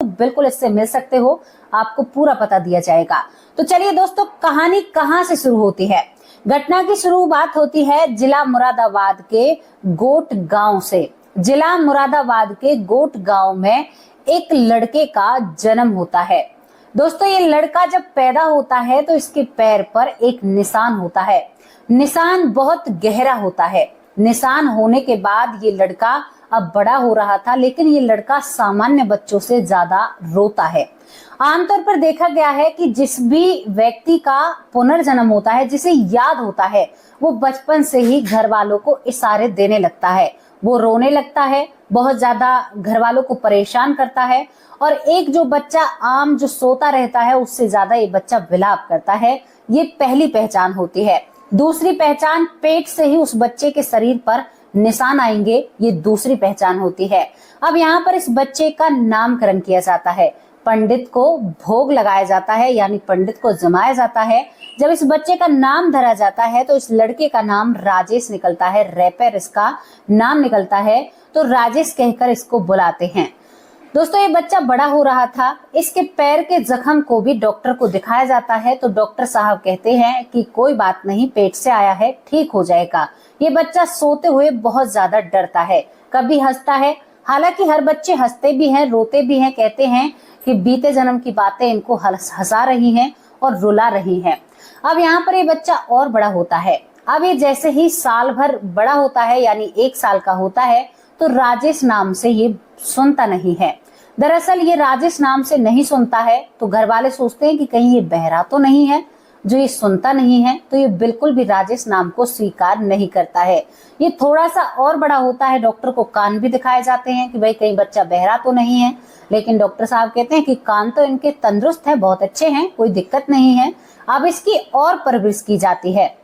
तो बिल्कुल इससे मिल सकते हो, आपको पूरा पता दिया जाएगा। तो चलिए दोस्तों, कहानी कहां से शुरू होती है। घटना की शुरुआत होती है जिला मुरादाबाद के गोट गांव से। जिला मुरादाबाद के गोट गांव में एक लड़के का जन्म होता है। दोस्तों, ये लड़का जब पैदा होता है तो इसके पैर पर एक निशान होता है। निशान बहुत गहरा होता है। निशान होने के बाद ये लड़का अब बड़ा हो रहा था, लेकिन ये लड़का सामान्य बच्चों से ज्यादा रोता है। आमतौर पर देखा गया है कि जिस भी व्यक्ति का पुनर्जन्म होता है, जिसे याद होता है, वो बचपन से ही घर वालों को इशारे देने लगता है। वो रोने लगता है, बहुत ज्यादा घर वालों को परेशान करता है। और एक जो बच्चा आम जो सोता रहता है, उससे ज्यादा ये बच्चा विलाप करता है। ये पहली पहचान होती है। दूसरी पहचान, पेट से ही उस बच्चे के शरीर पर निशान आएंगे, ये दूसरी पहचान होती है। अब यहाँ पर इस बच्चे का नामकरण किया जाता है। पंडित को भोग लगाया जाता है, यानी पंडित को जमाया जाता है। जब इस बच्चे का नाम धरा जाता है तो इस लड़के का नाम राजेश निकलता है, रैपर इसका नाम निकलता है, तो राजेश कहकर इसको बुलाते हैं। दोस्तों, ये बच्चा बड़ा हो रहा था। इसके पैर के जख्म को भी डॉक्टर को दिखाया जाता है, तो डॉक्टर साहब कहते हैं कि कोई बात नहीं, पेट से आया है, ठीक हो जाएगा। ये बच्चा सोते हुए बहुत ज्यादा डरता है, कभी हंसता है। हालांकि हर बच्चे हंसते भी हैं, रोते भी हैं। कहते हैं कि बीते जन्म की बातें इनको हंसा रही हैं और रुला रही हैं। अब यहाँ पर ये बच्चा और बड़ा होता है। अब ये जैसे ही साल भर बड़ा होता है, यानी 1 साल का होता है, तो राजेश नाम से ये सुनता नहीं है। दरअसल ये राजेश नाम से नहीं सुनता है, तो घर वाले सोचते हैं कि कहीं ये बहरा तो नहीं है जो ये सुनता नहीं है, तो ये बिल्कुल भी राजेश नाम को स्वीकार नहीं करता है। ये थोड़ा सा और बड़ा होता है, डॉक्टर को कान भी दिखाए जाते हैं कि भाई कहीं बच्चा बहरा तो नहीं है, लेकिन डॉक्टर साहब कहते हैं कि कान तो इनके तंदुरुस्त है, बहुत अच्छे हैं, कोई दिक्कत नहीं है। अब इसकी और परवरिश की जाती है।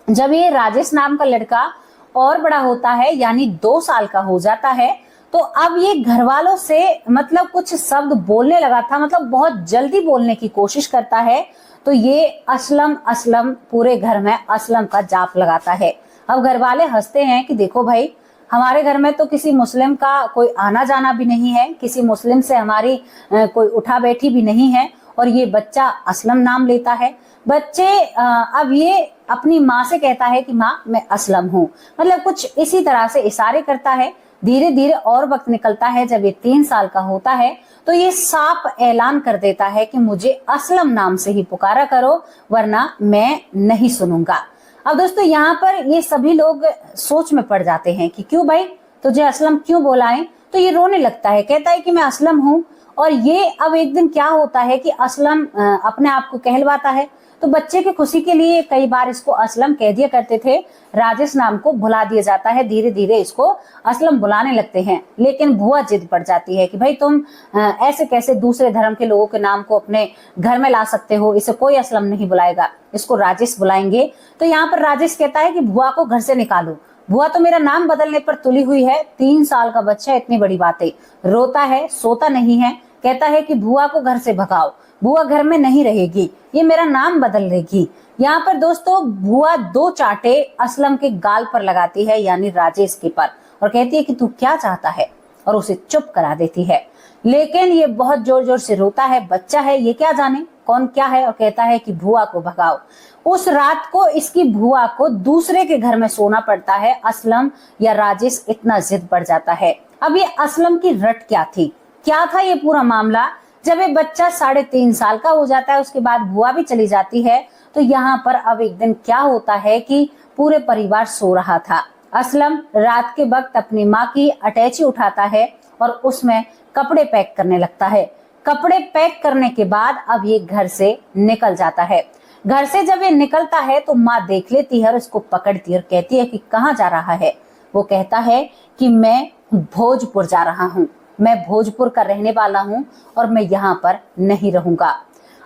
जब ये राजेश नाम का लड़का और बड़ा होता है, यानी 2 साल का हो जाता है, तो अब ये घर वालों से मतलब कुछ शब्द बोलने लगा था, मतलब बहुत जल्दी बोलने की कोशिश करता है। तो ये असलम असलम पूरे घर में असलम का जाप लगाता है। अब घर वाले हंसते हैं कि देखो भाई, हमारे घर में तो किसी मुस्लिम का कोई आना जाना भी नहीं है, किसी मुस्लिम से हमारी कोई उठा बैठी भी नहीं है, और ये बच्चा असलम नाम लेता है। बच्चे अब ये अपनी माँ से कहता है कि माँ मैं असलम हूँ, मतलब कुछ इसी तरह से इशारे करता है। धीरे धीरे और वक्त निकलता है। जब ये 3 साल का होता है तो ये साफ ऐलान कर देता है कि मुझे असलम नाम से ही पुकारा करो, वरना मैं नहीं सुनूंगा। अब दोस्तों, यहाँ पर ये सभी लोग सोच में पड़ जाते हैं कि क्यों भाई, तुझे असलम क्यों बोलाएं। तो ये रोने लगता है, कहता है कि मैं असलम हूँ। और ये अब एक दिन क्या होता है कि असलम अपने आप को कहलवाता है। तो बच्चे की खुशी के लिए कई बार इसको असलम कह दिया करते थे, राजेश नाम को भुला दिया जाता है। धीरे धीरे इसको असलम बुलाने लगते हैं। लेकिन बुआ जिद पड़ जाती है कि भाई तुम ऐसे कैसे दूसरे धर्म के लोगों के नाम को अपने घर में ला सकते हो, इसे कोई असलम नहीं बुलाएगा, इसको राजेश बुलाएंगे। तो यहाँ पर राजेश कहता है कि बुआ को घर से निकालो, बुआ तो मेरा नाम बदलने पर तुली हुई है। 3 साल का बच्चा, इतनी बड़ी बातें, रोता है, सोता नहीं है। कहता है कि बुआ को घर से भगाओ, बुआ घर में नहीं रहेगी, ये मेरा नाम बदल लेगी। यहाँ पर दोस्तों बुआ 2 चांटे असलम के गाल पर लगाती है, यानी राजेश के पर, और कहती है कि तू क्या चाहता है, और उसे चुप करा देती है। लेकिन ये बहुत जोर जोर से रोता है, बच्चा है, ये क्या जाने कौन क्या है, और कहता है कि बुआ को भगाओ। उस रात को इसकी बुआ को दूसरे के घर में सोना पड़ता है। असलम या राजेश इतना जिद बढ़ जाता है। अब ये असलम की रट क्या थी, क्या था ये पूरा मामला। जब ये बच्चा 3.5 साल का हो जाता है, उसके बाद बुआ भी चली जाती है, तो यहाँ पर अब एक दिन क्या होता है कि पूरे परिवार सो रहा था। असलम रात के वक्त अपनी माँ की अटैची उठाता है और उसमें कपड़े पैक करने लगता है। कपड़े पैक करने के बाद अब ये घर से निकल जाता है। घर से जब ये निकलता है तो माँ देख लेती है और इसको पकड़ती है और कहती है कि कहाँ जा रहा है। वो कहता है कि मैं भोजपुर जा रहा हूँ, मैं भोजपुर का रहने वाला हूँ और मैं यहाँ पर नहीं रहूंगा।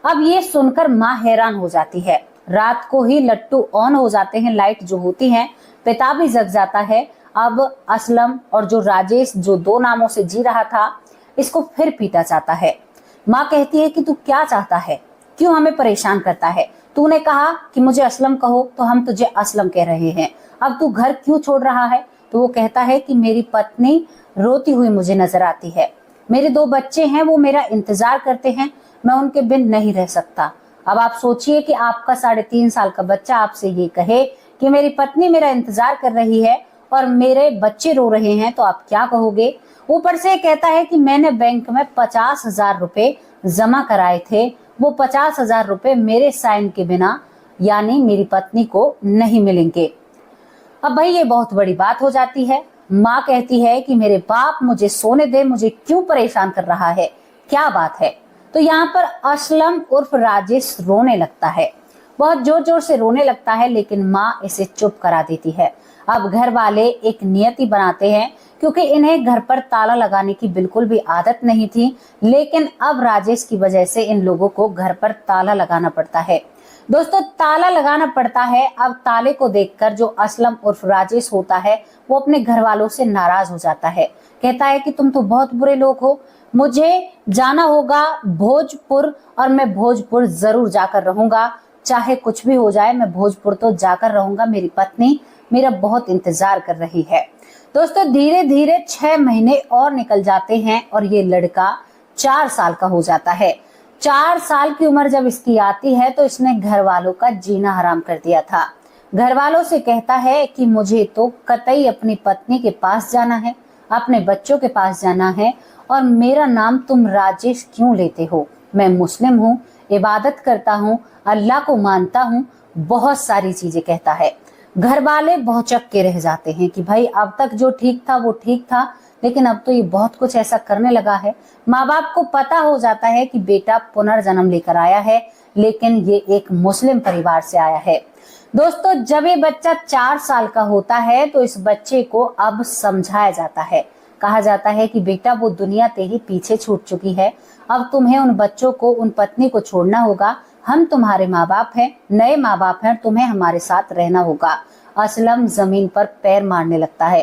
अब ये सुनकर माँ हैरान हो जाती है। रात को ही लट्टू ऑन हो जाते हैं, लाइट जो होती है, पिता भी जग जाता है। अब असलम और जो राजेश जो 2 नामों से जी रहा था, इसको फिर पीटा जाता है। माँ कहती है कि तू क्या चाहता है, क्यों हमें परेशान करता है, तूने कहा कि मुझे असलम कहो तो हम तुझे असलम कह रहे हैं, अब तू घर क्यों छोड़ रहा है। तो वो कहता है कि मेरी पत्नी रोती हुई मुझे नजर आती है, मेरे 2 बच्चे हैं, वो मेरा इंतजार करते हैं, मैं उनके बिन नहीं रह सकता। अब आप सोचिए कि आपका 3.5 साल का बच्चा आपसे ये कहे कि मेरी पत्नी मेरा इंतजार कर रही है और मेरे बच्चे रो रहे हैं, तो आप क्या कहोगे। ऊपर से कहता है कि मैंने बैंक में 50,000 रुपए जमा कराए थे, वो 50,000 रुपए मेरे साइन के बिना यानी मेरी पत्नी को नहीं मिलेंगे। अब भाई ये बहुत बड़ी बात हो जाती है। माँ कहती है कि मेरे बाप मुझे सोने दे, मुझे क्यों परेशान कर रहा है, क्या बात है। तो यहाँ पर असलम उर्फ राजेश रोने लगता है, बहुत जोर जोर से रोने लगता है, लेकिन माँ इसे चुप करा देती है। अब घर वाले एक नियति बनाते हैं, क्योंकि इन्हें घर पर ताला लगाने की बिल्कुल भी आदत नहीं थी, लेकिन अब राजेश की वजह से इन लोगों को घर पर ताला लगाना पड़ता है। दोस्तों ताला लगाना पड़ता है। अब ताले को देखकर जो असलम उर्फ राजेश होता है वो अपने घर वालों से नाराज हो जाता है। कहता है कि तुम तो बहुत बुरे लोग हो, मुझे जाना होगा भोजपुर और मैं भोजपुर जरूर जाकर रहूंगा, चाहे कुछ भी हो जाए मैं भोजपुर तो जाकर रहूंगा, मेरी पत्नी मेरा बहुत इंतजार कर रही है। दोस्तों धीरे धीरे 6 महीने और निकल जाते हैं और ये लड़का 4 साल का हो जाता है। 4 साल की उम्र जब इसकी आती है तो इसने घर वालों का जीना हराम कर दिया था। घर वालों से कहता है कि मुझे तो कतई अपनी पत्नी के पास जाना है, अपने बच्चों के पास जाना है, और मेरा नाम तुम राजेश क्यों लेते हो, मैं मुस्लिम हूँ, इबादत करता हूँ, अल्लाह को मानता हूँ, बहुत सारी चीजें कहता है। घर वाले बहुचक के रह जाते हैं कि भाई अब तक जो ठीक था वो ठीक था, लेकिन अब तो ये बहुत कुछ ऐसा करने लगा है। माँ बाप को पता हो जाता है कि बेटा पुनर्जन्म लेकर आया है, लेकिन ये एक मुस्लिम परिवार से आया है। दोस्तों जब ये बच्चा 4 साल का होता है तो इस बच्चे को अब समझाया जाता है, कहा जाता है कि बेटा वो दुनिया तेरी पीछे छूट चुकी है, अब तुम्हें उन बच्चों को, उन पत्नी को छोड़ना होगा, हम तुम्हारे माँ बाप हैं, नए माँ बाप हैं, तुम्हें हमारे साथ रहना होगा। असलम जमीन पर पैर मारने लगता है,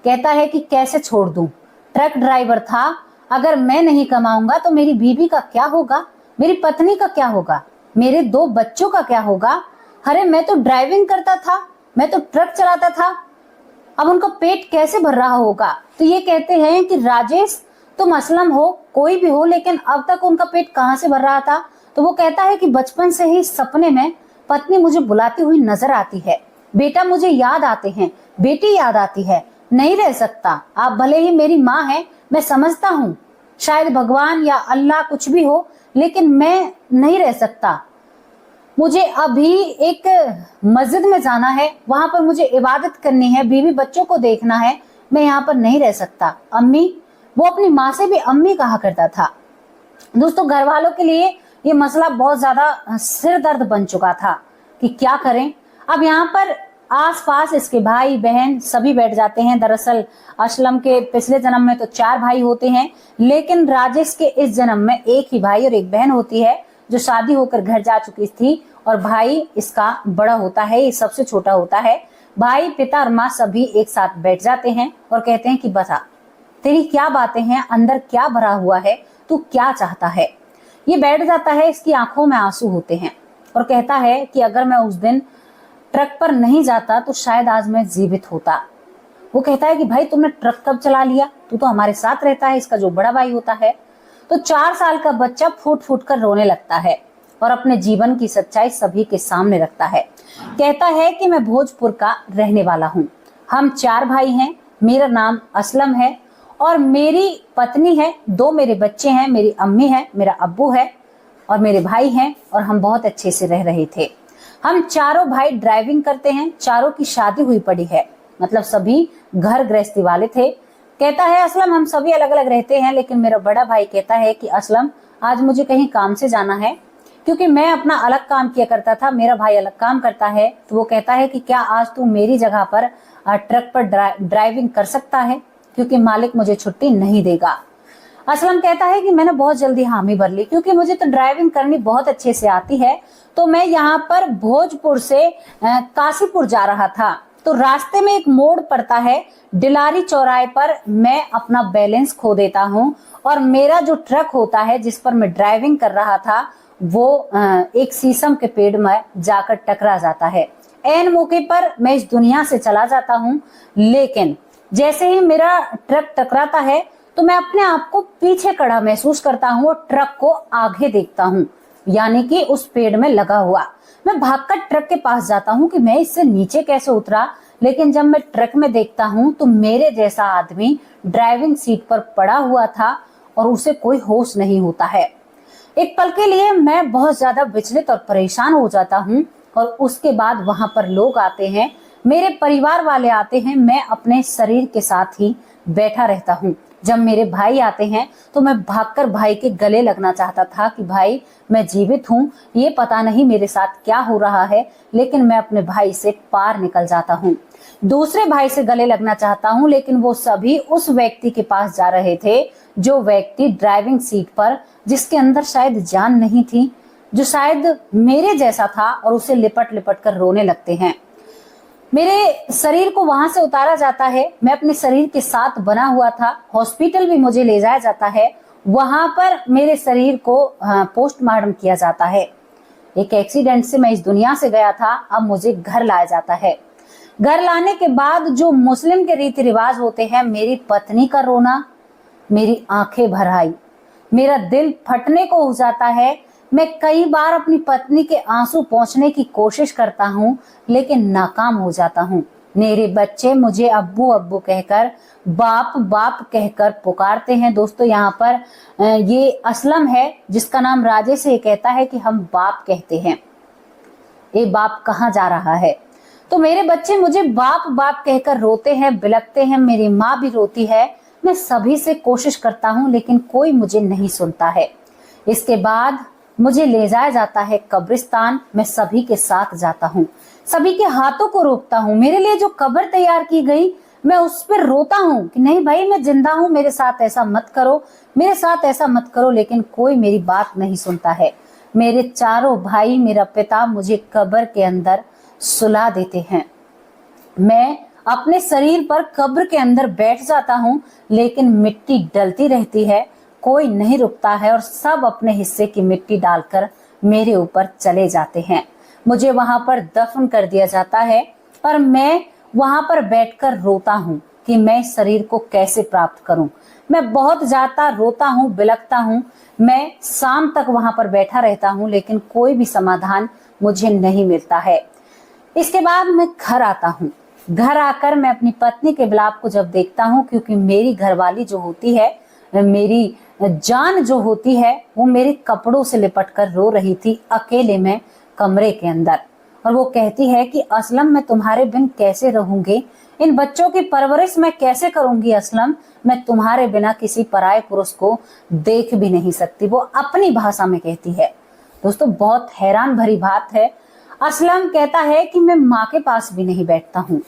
कहता है कि कैसे छोड़ दूं, ट्रक ड्राइवर था, अगर मैं नहीं कमाऊंगा तो मेरी बीवी का क्या होगा, मेरी पत्नी का क्या होगा, मेरे 2 बच्चों का क्या होगा, अरे मैं तो ड्राइविंग करता था, मैं तो ट्रक चलाता था, अब उनका पेट कैसे भर रहा होगा। तो ये कहते हैं कि राजेश तुम असलम हो, कोई भी हो, लेकिन अब तक उनका पेट कहाँ से भर रहा था। तो वो कहता है कि बचपन से ही सपने में पत्नी मुझे बुलाती हुई नजर आती है, बेटा मुझे याद आते हैं, बेटी याद आती है, नहीं रह सकता, आप भले ही मेरी माँ हैं, मैं समझता हूँ शायद भगवान या अल्लाह कुछ भी हो, लेकिन मैं नहीं रह सकता, मुझे अभी एक मस्जिद में जाना है, वहां पर मुझे इबादत करनी है, बीवी बच्चों को देखना है, मैं यहाँ पर नहीं रह सकता। अम्मी, वो अपनी माँ से भी अम्मी कहा करता था। दोस्तों घर वालों के लिए ये मसला बहुत ज्यादा सिर दर्द बन चुका था कि क्या करें। अब यहाँ पर आसपास इसके भाई बहन सभी बैठ जाते हैं। दरअसल असलम के पिछले जन्म में तो 4 भाई होते हैं, लेकिन राजेश के इस जन्म में एक ही भाई और एक बहन होती है जो शादी होकर घर जा चुकी थी, और भाई इसका बड़ा होता है, ये सबसे छोटा होता है। भाई, पिता और माँ सभी एक साथ बैठ जाते हैं और कहते हैं कि बता तेरी क्या बातें हैं, अंदर क्या भरा हुआ है, तू क्या चाहता है। ये बैठ जाता है, इसकी आंखों में आंसू होते हैं और कहता है कि अगर मैं उस दिन ट्रक पर नहीं जाता तो शायद आज मैं जीवित होता। वो कहता है कि भाई तुमने ट्रक कब चला लिया, तू तो हमारे साथ रहता है, इसका जो बड़ा भाई होता है। तो 4 साल का बच्चा फूट फूट कर रोने लगता है और अपने जीवन की सच्चाई सभी के सामने रखता है। कहता है कि मैं भोजपुर का रहने वाला हूँ, हम 4 भाई हैं, मेरा नाम असलम है और मेरी पत्नी है, 2 मेरे बच्चे हैं, मेरी अम्मी है, मेरा अब्बू है और मेरे भाई हैं, और हम बहुत अच्छे से रह रहे थे। हम चारों भाई ड्राइविंग करते हैं, चारों की शादी हुई पड़ी है, मतलब सभी घर गृहस्थी वाले थे। कहता है असलम हम सभी अलग अलग रहते हैं, लेकिन मेरा बड़ा भाई कहता है कि असलम आज मुझे कहीं काम से जाना है, क्योंकि मैं अपना अलग काम किया करता था, मेरा भाई अलग काम करता है। तो वो कहता है कि क्या आज तू मेरी जगह पर ट्रक पर ड्राइविंग कर सकता है, क्योंकि मालिक मुझे छुट्टी नहीं देगा। असलम कहता है कि मैंने बहुत जल्दी हामी भर ली, क्योंकि मुझे तो ड्राइविंग करनी बहुत अच्छे से आती है। तो मैं यहाँ पर भोजपुर से काशीपुर जा रहा था, तो रास्ते में एक मोड़ पड़ता है, डिलारी चौराहे पर मैं अपना बैलेंस खो देता हूँ और मेरा जो ट्रक होता है जिस पर मैं ड्राइविंग कर रहा था वो एक शीशम के पेड़ में जाकर टकरा जाता है। ऐन मौके पर मैं इस दुनिया से चला जाता हूँ, लेकिन जैसे ही मेरा ट्रक टकराता है तो मैं अपने आप को पीछे खड़ा महसूस करता हूँ और ट्रक को आगे देखता हूँ, यानी कि उस पेड़ में लगा हुआ। मैं भागकर ट्रक के पास जाता हूँ कि मैं इससे नीचे कैसे उतरा, लेकिन जब मैं ट्रक में देखता हूँ तो मेरे जैसा आदमी ड्राइविंग सीट पर पड़ा हुआ था और उसे कोई होश नहीं होता है। एक पल के लिए मैं बहुत ज्यादा विचलित और परेशान हो जाता हूँ और उसके बाद वहां पर लोग आते हैं, मेरे परिवार वाले आते हैं। मैं अपने शरीर के साथ ही बैठा रहता हूँ। जब मेरे भाई आते हैं तो मैं भागकर भाई के गले लगना चाहता था कि भाई मैं जीवित हूँ, ये पता नहीं मेरे साथ क्या हो रहा है, लेकिन मैं अपने भाई से पार निकल जाता हूँ। दूसरे भाई से गले लगना चाहता हूँ, लेकिन वो सभी उस व्यक्ति के पास जा रहे थे, जो व्यक्ति ड्राइविंग सीट पर, जिसके अंदर शायद जान नहीं थी, जो शायद मेरे जैसा था, और उसे लिपट लिपट कर रोने लगते हैं। मेरे शरीर को वहां से उतारा जाता है। मैं अपने शरीर के साथ बना हुआ था। हॉस्पिटल भी मुझे ले जाया जाता है। वहां पर मेरे शरीर को पोस्टमार्टम किया जाता है। एक एक्सीडेंट से मैं इस दुनिया से गया था, अब मुझे घर लाया जाता है। घर लाने के बाद जो मुस्लिम के रीति रिवाज होते हैं, मेरी पत्नी का रोना मेरी आंखें भर आई, मेरा दिल फटने को हो जाता है। मैं कई बार अपनी पत्नी के आंसू पोंछने की कोशिश करता हूँ, लेकिन नाकाम हो जाता हूँ। मेरे बच्चे मुझे अब्बू अब्बू कहकर, बाप बाप कहकर पुकारते हैं। दोस्तों, यहाँ पर ये असलम है जिसका नाम राजेश है, कहता है कि हम बाप कहते हैं। ये बाप कहाँ जा रहा है? तो मेरे बच्चे मुझे बाप बाप कहकर रोते हैं, बिलखते हैं। मेरी माँ भी रोती है। मैं सभी से कोशिश करता हूँ, लेकिन कोई मुझे नहीं सुनता है। इसके बाद मुझे ले जाया जाता है कब्रिस्तान। मैं सभी के साथ जाता हूँ, सभी के हाथों को रोकता हूँ। मेरे लिए जो कब्र तैयार की गई, मैं उस पर रोता हूँ कि नहीं भाई, मैं जिंदा हूँ, मेरे साथ ऐसा मत करो, मेरे साथ ऐसा मत करो। लेकिन कोई मेरी बात नहीं सुनता है। मेरे चारों भाई, मेरा पिता मुझे कब्र के अंदर सुला देते हैं। मैं अपने शरीर पर कब्र के अंदर बैठ जाता हूँ, लेकिन मिट्टी डलती रहती है, कोई नहीं रुकता है, और सब अपने हिस्से की मिट्टी डालकर मेरे ऊपर चले जाते हैं। मुझे वहां पर दफन कर दिया जाता है, और मैं वहां पर बैठकर रोता हूँ कि मैं शरीर को कैसे प्राप्त करूं। मैं बहुत ज्यादा रोता हूँ, बिलखता हूँ। मैं शाम तक वहां पर बैठा रहता हूँ, लेकिन कोई भी समाधान मुझे नहीं मिलता है। इसके बाद मैं घर आता हूँ। घर आकर मैं अपनी पत्नी के विलाप को जब देखता हूँ, क्योंकि मेरी घरवाली जो होती है, मेरी जान जो होती है, वो मेरे कपड़ों से लिपटकर रो रही थी अकेले में कमरे के अंदर। और वो कहती है कि असलम, मैं तुम्हारे बिन कैसे रहूंगी, इन बच्चों की परवरिश मैं कैसे करूंगी असलम, मैं तुम्हारे बिना किसी पराये पुरुष को देख भी नहीं सकती। वो अपनी भाषा में कहती है। दोस्तों, बहुत हैरान भरी बात है। असलम कहता है कि मैं माँ के पास भी नहीं बैठता हूँ।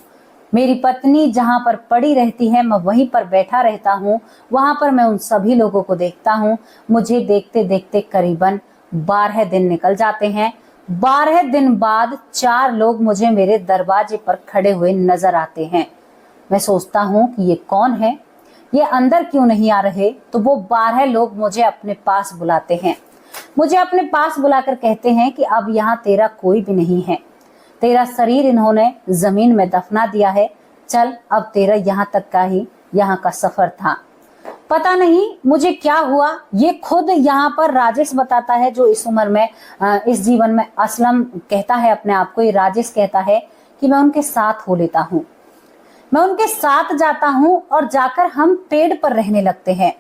मेरी पत्नी जहाँ पर पड़ी रहती है, मैं वहीं पर बैठा रहता हूँ। वहां पर मैं उन सभी लोगों को देखता हूँ। मुझे देखते देखते करीबन 12 दिन निकल जाते हैं। 12 दिन बाद 4 लोग मुझे मेरे दरवाजे पर खड़े हुए नजर आते हैं। मैं सोचता हूँ कि ये कौन है, ये अंदर क्यों नहीं आ रहे। तो वो 12 लोग मुझे अपने पास बुलाते हैं। मुझे अपने पास बुलाकर कहते हैं कि अब यहाँ तेरा कोई भी नहीं है, तेरा शरीर इन्होंने जमीन में दफना दिया है, चल अब तेरा यहाँ तक का ही यहाँ का सफर था। पता नहीं मुझे क्या हुआ, ये खुद यहाँ पर राजेश बताता है, जो इस उम्र में इस जीवन में असलम कहता है अपने आप को। ये राजेश कहता है कि मैं उनके साथ हो लेता हूँ। मैं उनके साथ जाता हूँ और जाकर हम पेड़ पर रहने लगते हैं।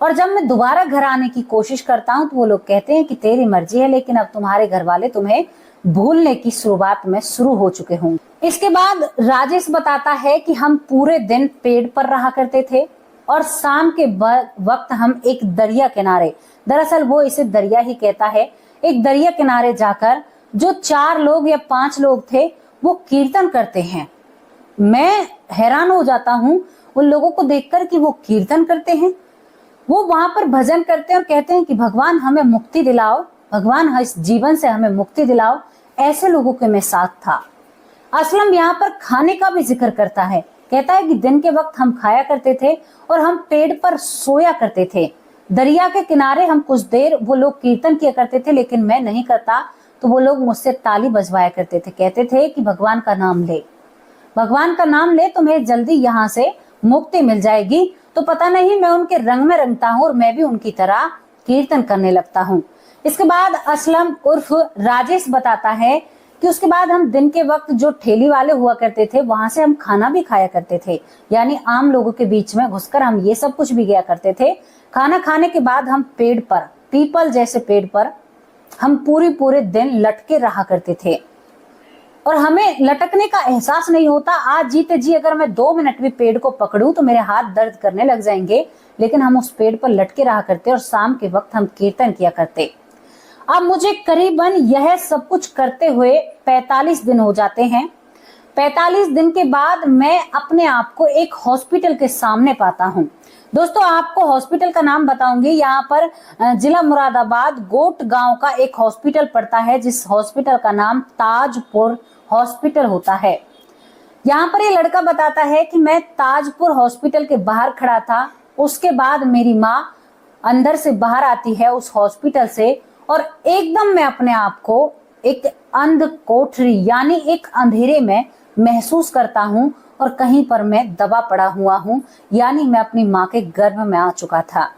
और जब मैं दोबारा घर आने की कोशिश करता हूँ तो वो लोग कहते हैं कि तेरी मर्जी है, लेकिन अब तुम्हारे घर वाले तुम्हें भूलने की शुरुआत में शुरू हो चुके होंगे। इसके बाद राजेश बताता है कि हम पूरे दिन पेड़ पर रहा करते थे और शाम के वक्त हम एक दरिया किनारे, दरअसल वो इसे दरिया ही कहता है, एक दरिया किनारे जाकर जो 4 लोग या 5 लोग थे वो कीर्तन करते हैं। मैं हैरान हो जाता हूँ उन लोगों को देखकर कि वो कीर्तन करते हैं। वो वहां पर भजन करते हैं और कहते हैं कि भगवान हमें मुक्ति दिलाओ, भगवान इस जीवन से हमें मुक्ति दिलाओ। ऐसे लोगों के मैं साथ था। असलम यहाँ पर खाने का भी जिक्र करता है। कहता है कि दिन के वक्त हम खाया करते थे और हम पेड़ पर सोया करते थे। दरिया के किनारे हम कुछ देर वो लोग कीर्तन किया करते थे, लेकिन मैं नहीं करता तो वो लोग मुझसे ताली बजवाया करते थे। कहते थे कि भगवान का नाम ले, भगवान का नाम ले, तुम्हें जल्दी यहाँ से मुक्ति मिल जाएगी तो पता नहीं मैं उनके रंग में रंगता हूँ और मैं भी उनकी तरह कीर्तन करने लगता हूँ। इसके बाद असलम उर्फ राजेश बताता है कि उसके बाद हम दिन के वक्त जो ठेली वाले हुआ करते थे वहां से हम खाना भी खाया करते थे, यानी आम लोगों के बीच में घुसकर हम ये सब कुछ भी किया करते थे। खाना खाने के बाद हम पेड़ पर, पीपल जैसे पेड़ पर हम पूरे दिन लटके रहा करते थे और हमें लटकने का एहसास नहीं होता। आज जीते जी अगर मैं 2 मिनट भी पेड़ को पकड़ूं तो मेरे हाथ दर्द करने लग जाएंगे, लेकिन हम उस पेड़ पर लटके रहा करते और शाम के वक्त हम कीर्तन किया करते। अब मुझे करीबन यह सब कुछ करते हुए 45 दिन हो जाते हैं। 45 दिन के बाद मैं अपने आप को एक हॉस्पिटल के सामने पाता हूँ। दोस्तों आपको हॉस्पिटल का नाम बताऊंगी। यहाँ पर जिला मुरादाबाद गोट गांव का एक हॉस्पिटल पड़ता है, जिस हॉस्पिटल का नाम ताजपुर हॉस्पिटल होता है। यहाँ पर ये लड़का बताता है कि मैं ताजपुर हॉस्पिटल के बाहर खड़ा था। उसके बाद मेरी माँ अंदर से बाहर आती है उस हॉस्पिटल से और एकदम मैं अपने आप को एक अंध कोठरी यानी एक अंधेरे में महसूस करता हूँ और कहीं पर मैं दबा पड़ा हुआ हूँ, यानी मैं अपनी माँ के गर्भ में आ चुका था।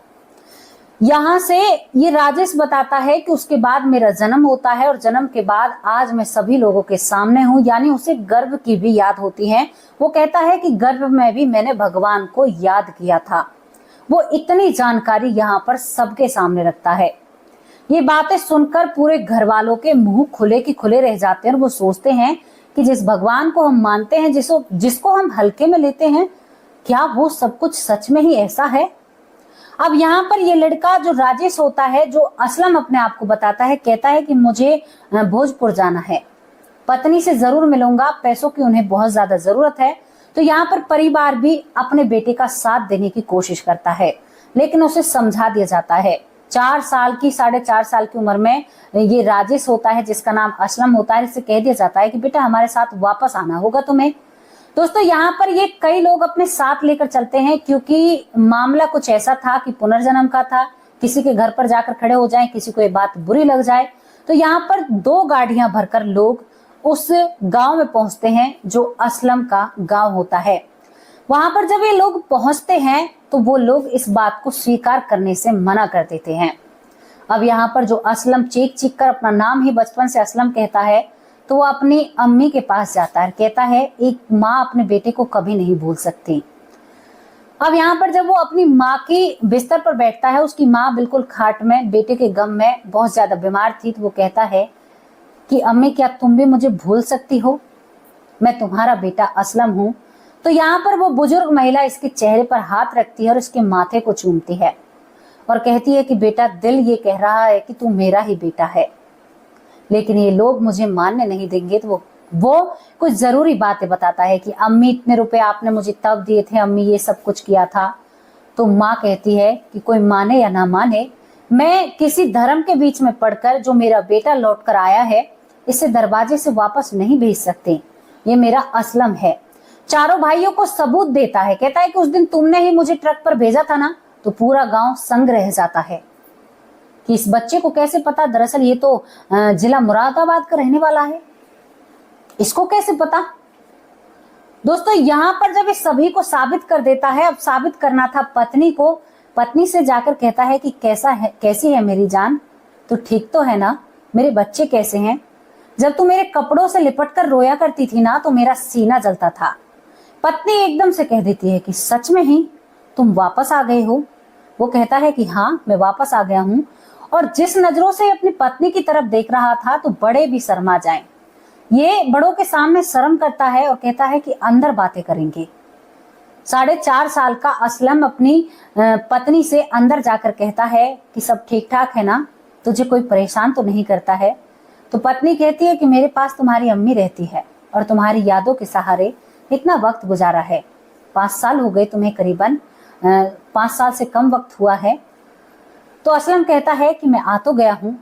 यहाँ से ये राजेश बताता है कि उसके बाद मेरा जन्म होता है और जन्म के बाद आज मैं सभी लोगों के सामने हूँ, यानी उसे गर्भ की भी याद होती है। वो कहता है कि गर्भ में भी मैंने भगवान को याद किया था। वो इतनी जानकारी यहाँ पर सबके सामने रखता है। ये बातें सुनकर पूरे घर वालों के मुंह खुले की खुले रह जाते हैं और वो सोचते हैं कि जिस भगवान को हम मानते हैं, जिसको हम हल्के में लेते हैं, क्या वो सब कुछ सच में ही ऐसा है। अब यहाँ पर ये लड़का जो राजेश होता है, जो असलम अपने आप को बताता है, कहता है कि मुझे भोजपुर जाना है, पत्नी से जरूर मिलूंगा, पैसों की उन्हें बहुत ज्यादा जरूरत है। तो यहाँ पर परिवार भी अपने बेटे का साथ देने की कोशिश करता है, लेकिन उसे समझा दिया जाता है। 4 साल की 4.5 साल की उम्र में ये राजेश होता है, जिसका नाम असलम होता है, इससे कह दिया जाता है कि बेटा हमारे साथ वापस आना होगा तुम्हें। दोस्तों यहाँ पर ये कई लोग अपने साथ लेकर चलते हैं, क्योंकि मामला कुछ ऐसा था कि पुनर्जन्म का था। किसी के घर पर जाकर खड़े हो जाएं, किसी को ये बात बुरी लग जाए, तो यहाँ पर 2 गाड़ियां भरकर लोग उस गांव में पहुंचते हैं जो असलम का गांव होता है। वहां पर जब ये लोग पहुंचते हैं तो वो लोग इस बात को स्वीकार करने से मना कर देते हैं। अब यहाँ पर जो असलम चीख कर अपना नाम ही बचपन से असलम कहता है, तो वो अपनी अम्मी के पास जाता है। कहता है एक माँ अपने बेटे को कभी नहीं भूल सकती। अब यहाँ पर जब वो अपनी माँ की बिस्तर पर बैठता है, उसकी माँ बिल्कुल खाट में बेटे के गम में बहुत ज्यादा बीमार थी, तो वो कहता है कि अम्मी क्या तुम भी मुझे भूल सकती हो, मैं तुम्हारा बेटा असलम हूँ। तो यहाँ पर वो बुजुर्ग महिला इसके चेहरे पर हाथ रखती है और इसके माथे को चूमती है और कहती है कि बेटा दिल ये कह रहा है कि तू मेरा ही बेटा है, लेकिन ये लोग मुझे मानने नहीं देंगे। तो वो कुछ जरूरी बातें बताता है कि अम्मी इतने रुपए आपने मुझे तब दिए थे, अम्मी ये सब कुछ किया था। तो माँ कहती है कि कोई माने या ना माने, मैं किसी धर्म के बीच में पढ़कर जो मेरा बेटा लौट कर आया है, इसे दरवाजे से वापस नहीं भेज सकते। ये मेरा असलम है। चारों भाइयों को सबूत देता है, कहता है कि उस दिन तुमने ही मुझे ट्रक पर भेजा था ना। तो पूरा गांव संग रह जाता है कि इस बच्चे को कैसे पता, दरअसल ये तो जिला मुरादाबाद का रहने वाला है, इसको कैसे पता। दोस्तों यहाँ पर जब इस सभी को साबित कर देता है, अब साबित करना था पत्नी को। पत्नी से जाकर कहता है कि कैसी है मेरी जान, तो ठीक तो है ना, मेरे बच्चे कैसे हैं। जब तू मेरे कपड़ों से लिपट कर रोया करती थी ना, तो मेरा सीना जलता था। पत्नी एकदम से कह देती है कि सच में ही तुम वापस आ गए हो। वो कहता है कि हाँ मैं वापस आ गया हूँ। और जिस नजरों से अपनी पत्नी की तरफ देख रहा था, तो बड़े भी शर्मा जाएं। ये बड़ों के सामने शर्म करता है और कहता है कि अंदर बातें करेंगे। 4.5 साल का असलम अपनी पत्नी से अंदर जाकर कहता है कि सब ठीक ठाक है ना, तुझे कोई परेशान तो नहीं करता है। तो पत्नी कहती है कि मेरे पास तुम्हारी अम्मी रहती है और तुम्हारी यादों के सहारे इतना वक्त गुजारा है। 5 साल हो गए तुम्हें, करीबन 5 साल से कम वक्त हुआ है। तो असलम कहता है कि मैं आ तो गया हूँ।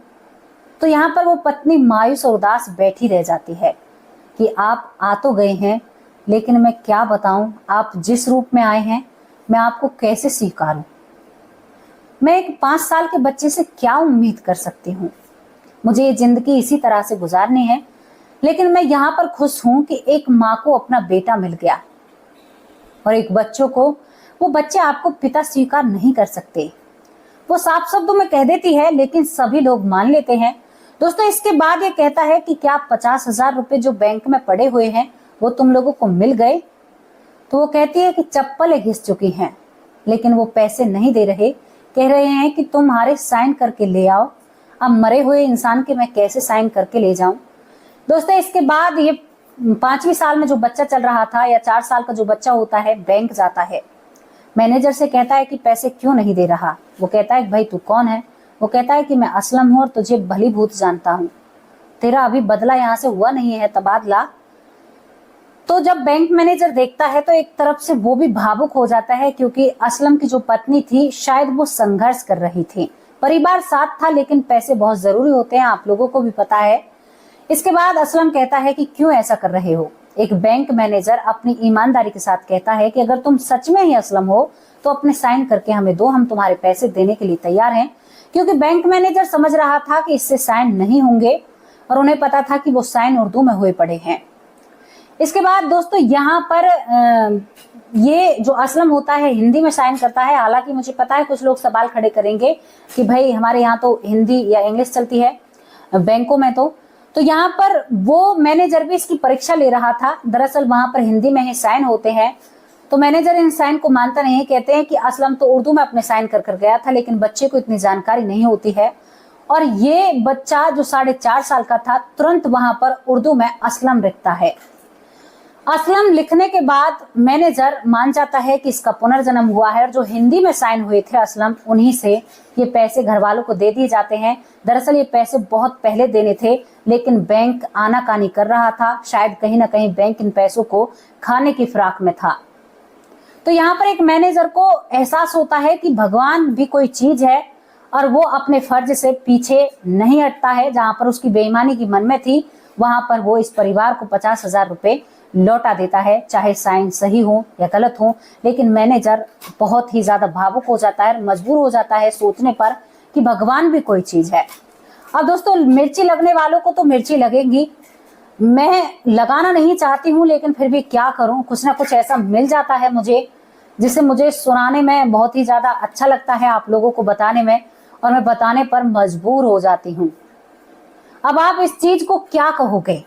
तो यहाँ पर वो पत्नी मायूस और उदास बैठी रह जाती है कि आप आ तो गए हैं, लेकिन मैं क्या बताऊं, आप जिस रूप में आए हैं मैं आपको कैसे स्वीकारूं। मैं एक 5 साल के बच्चे से क्या उम्मीद कर सकती हूँ। मुझे ये जिंदगी इसी तरह से गुजारनी है, लेकिन मैं यहाँ पर खुश हूं कि एक माँ को अपना बेटा मिल गया। और एक बच्चों को, वो बच्चे आपको पिता स्वीकार नहीं कर सकते। वो साफ शब्दों में कह देती है, लेकिन सभी लोग मान लेते हैं। दोस्तों, इसके बाद ये कहता है कि क्या 50,000 रुपए जो बैंक में पड़े हुए हैं वो तुम लोगों को मिल गए? तो वो कहती है कि चप्पलें घिस चुकी हैं, लेकिन वो पैसे नहीं दे रहे। कह रहे हैं कि तुम्हारे साइन करके ले आओ। अब मरे हुए इंसान के मैं कैसे साइन करके ले जाऊं? दोस्तों, इसके बाद ये 5वीं साल में जो बच्चा चल रहा था, या 4 साल का जो बच्चा होता है, बैंक जाता है। मैनेजर से कहता है कि पैसे क्यों नहीं दे रहा? वो कहता है भाई तू कौन है? वो कहता है कि मैं असलम हूं और तुझे भली भूत जानता हूं। तेरा अभी बदला यहाँ से हुआ नहीं है, तबादला। तो जब बैंक मैनेजर देखता है तो एक तरफ से वो भी भावुक हो जाता है, क्योंकि असलम की जो पत्नी थी शायद वो संघर्ष कर रही थी। परिवार साथ था, लेकिन पैसे बहुत जरूरी होते हैं, आप लोगों को भी पता है। इसके बाद असलम कहता है कि क्यों ऐसा कर रहे हो? एक बैंक मैनेजर अपनी ईमानदारी के साथ कहता है कि अगर तुम सच में ही असलम हो तो अपने साइन करके हमें दो, हम तुम्हारे पैसे देने के लिए तैयार हैं। क्योंकि बैंक मैनेजर समझ रहा था कि इससे साइन नहीं होंगे, और उन्हें पता था कि वो साइन उर्दू में हुए पड़े हैं। इसके बाद दोस्तों, यहाँ पर ये जो असलम होता है हिंदी में साइन करता है। हालांकि मुझे पता है कुछ लोग सवाल खड़े करेंगे कि भाई हमारे यहाँ तो हिंदी या इंग्लिश चलती है बैंकों में। तो यहाँ पर वो मैनेजर भी इसकी परीक्षा ले रहा था। दरअसल वहां पर हिंदी में ही साइन होते हैं। तो मैनेजर इन साइन को मानता नहीं है। कहते हैं कि असलम तो उर्दू में अपने साइन कर गया था, लेकिन बच्चे को इतनी जानकारी नहीं होती है। और ये बच्चा जो 4.5 साल का था, तुरंत वहां पर उर्दू में असलम लिखता है। असलम लिखने के बाद मैनेजर मान जाता है कि इसका पुनर्जन्म हुआ है, और जो हिंदी में साइन हुए थे असलम, उन्हीं से ये पैसे घर वालों को दे दिए जाते हैं। दरअसल ये पैसे बहुत पहले देने थे, लेकिन बैंक आनाकानी कर रहा था। शायद कहीं ना कहीं बैंक इन पैसों को खाने की फिराक में था। तो यहाँ पर एक मैनेजर को एहसास होता है कि भगवान भी कोई चीज है, और वो अपने फर्ज से पीछे नहीं हटता है। जहां पर उसकी बेईमानी की मन में थी, वहां पर वो इस परिवार को 50,000 रुपए लौटा देता है, चाहे साइन सही हो या गलत हो। लेकिन मैनेजर बहुत ही ज्यादा भावुक हो जाता है, मजबूर हो जाता है सोचने पर कि भगवान भी कोई चीज है। अब दोस्तों, मिर्ची लगने वालों को तो मिर्ची लगेगी। मैं लगाना नहीं चाहती हूँ, लेकिन फिर भी क्या करूं, कुछ ना कुछ ऐसा मिल जाता है मुझे, जिसे मुझे सुनाने में बहुत ही ज्यादा अच्छा लगता है, आप लोगों को बताने में, और मैं बताने पर मजबूर हो जाती हूँ। अब आप इस चीज को क्या कहोगे?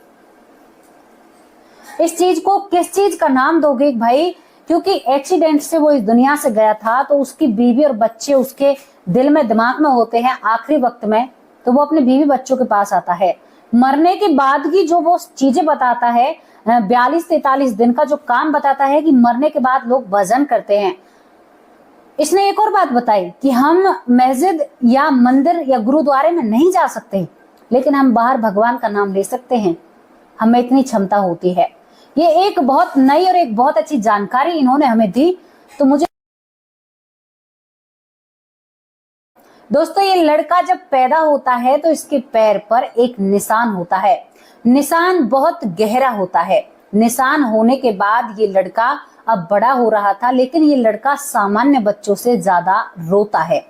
इस चीज को किस चीज का नाम दोगे भाई? क्योंकि एक्सीडेंट से वो इस दुनिया से गया था, तो उसकी बीवी और बच्चे उसके दिल में दिमाग में होते हैं आखिरी वक्त में। तो वो अपने बीवी बच्चों के पास आता है। मरने के बाद की जो वो चीजें बताता है, 42-43 दिन का जो काम बताता है कि मरने के बाद लोग भजन करते हैं। इसने एक और बात बताई कि हम मस्जिद या मंदिर या गुरुद्वारे में नहीं जा सकते, लेकिन हम बाहर भगवान का नाम ले सकते हैं। हमें इतनी क्षमता होती है। ये एक बहुत नई और एक बहुत अच्छी जानकारी इन्होंने हमें दी। तो मुझे दोस्तों, ये लड़का जब पैदा होता है तो इसके पैर पर एक निशान होता है। निशान बहुत गहरा होता है। निशान होने के बाद ये लड़का अब बड़ा हो रहा था, लेकिन ये लड़का सामान्य बच्चों से ज्यादा रोता है।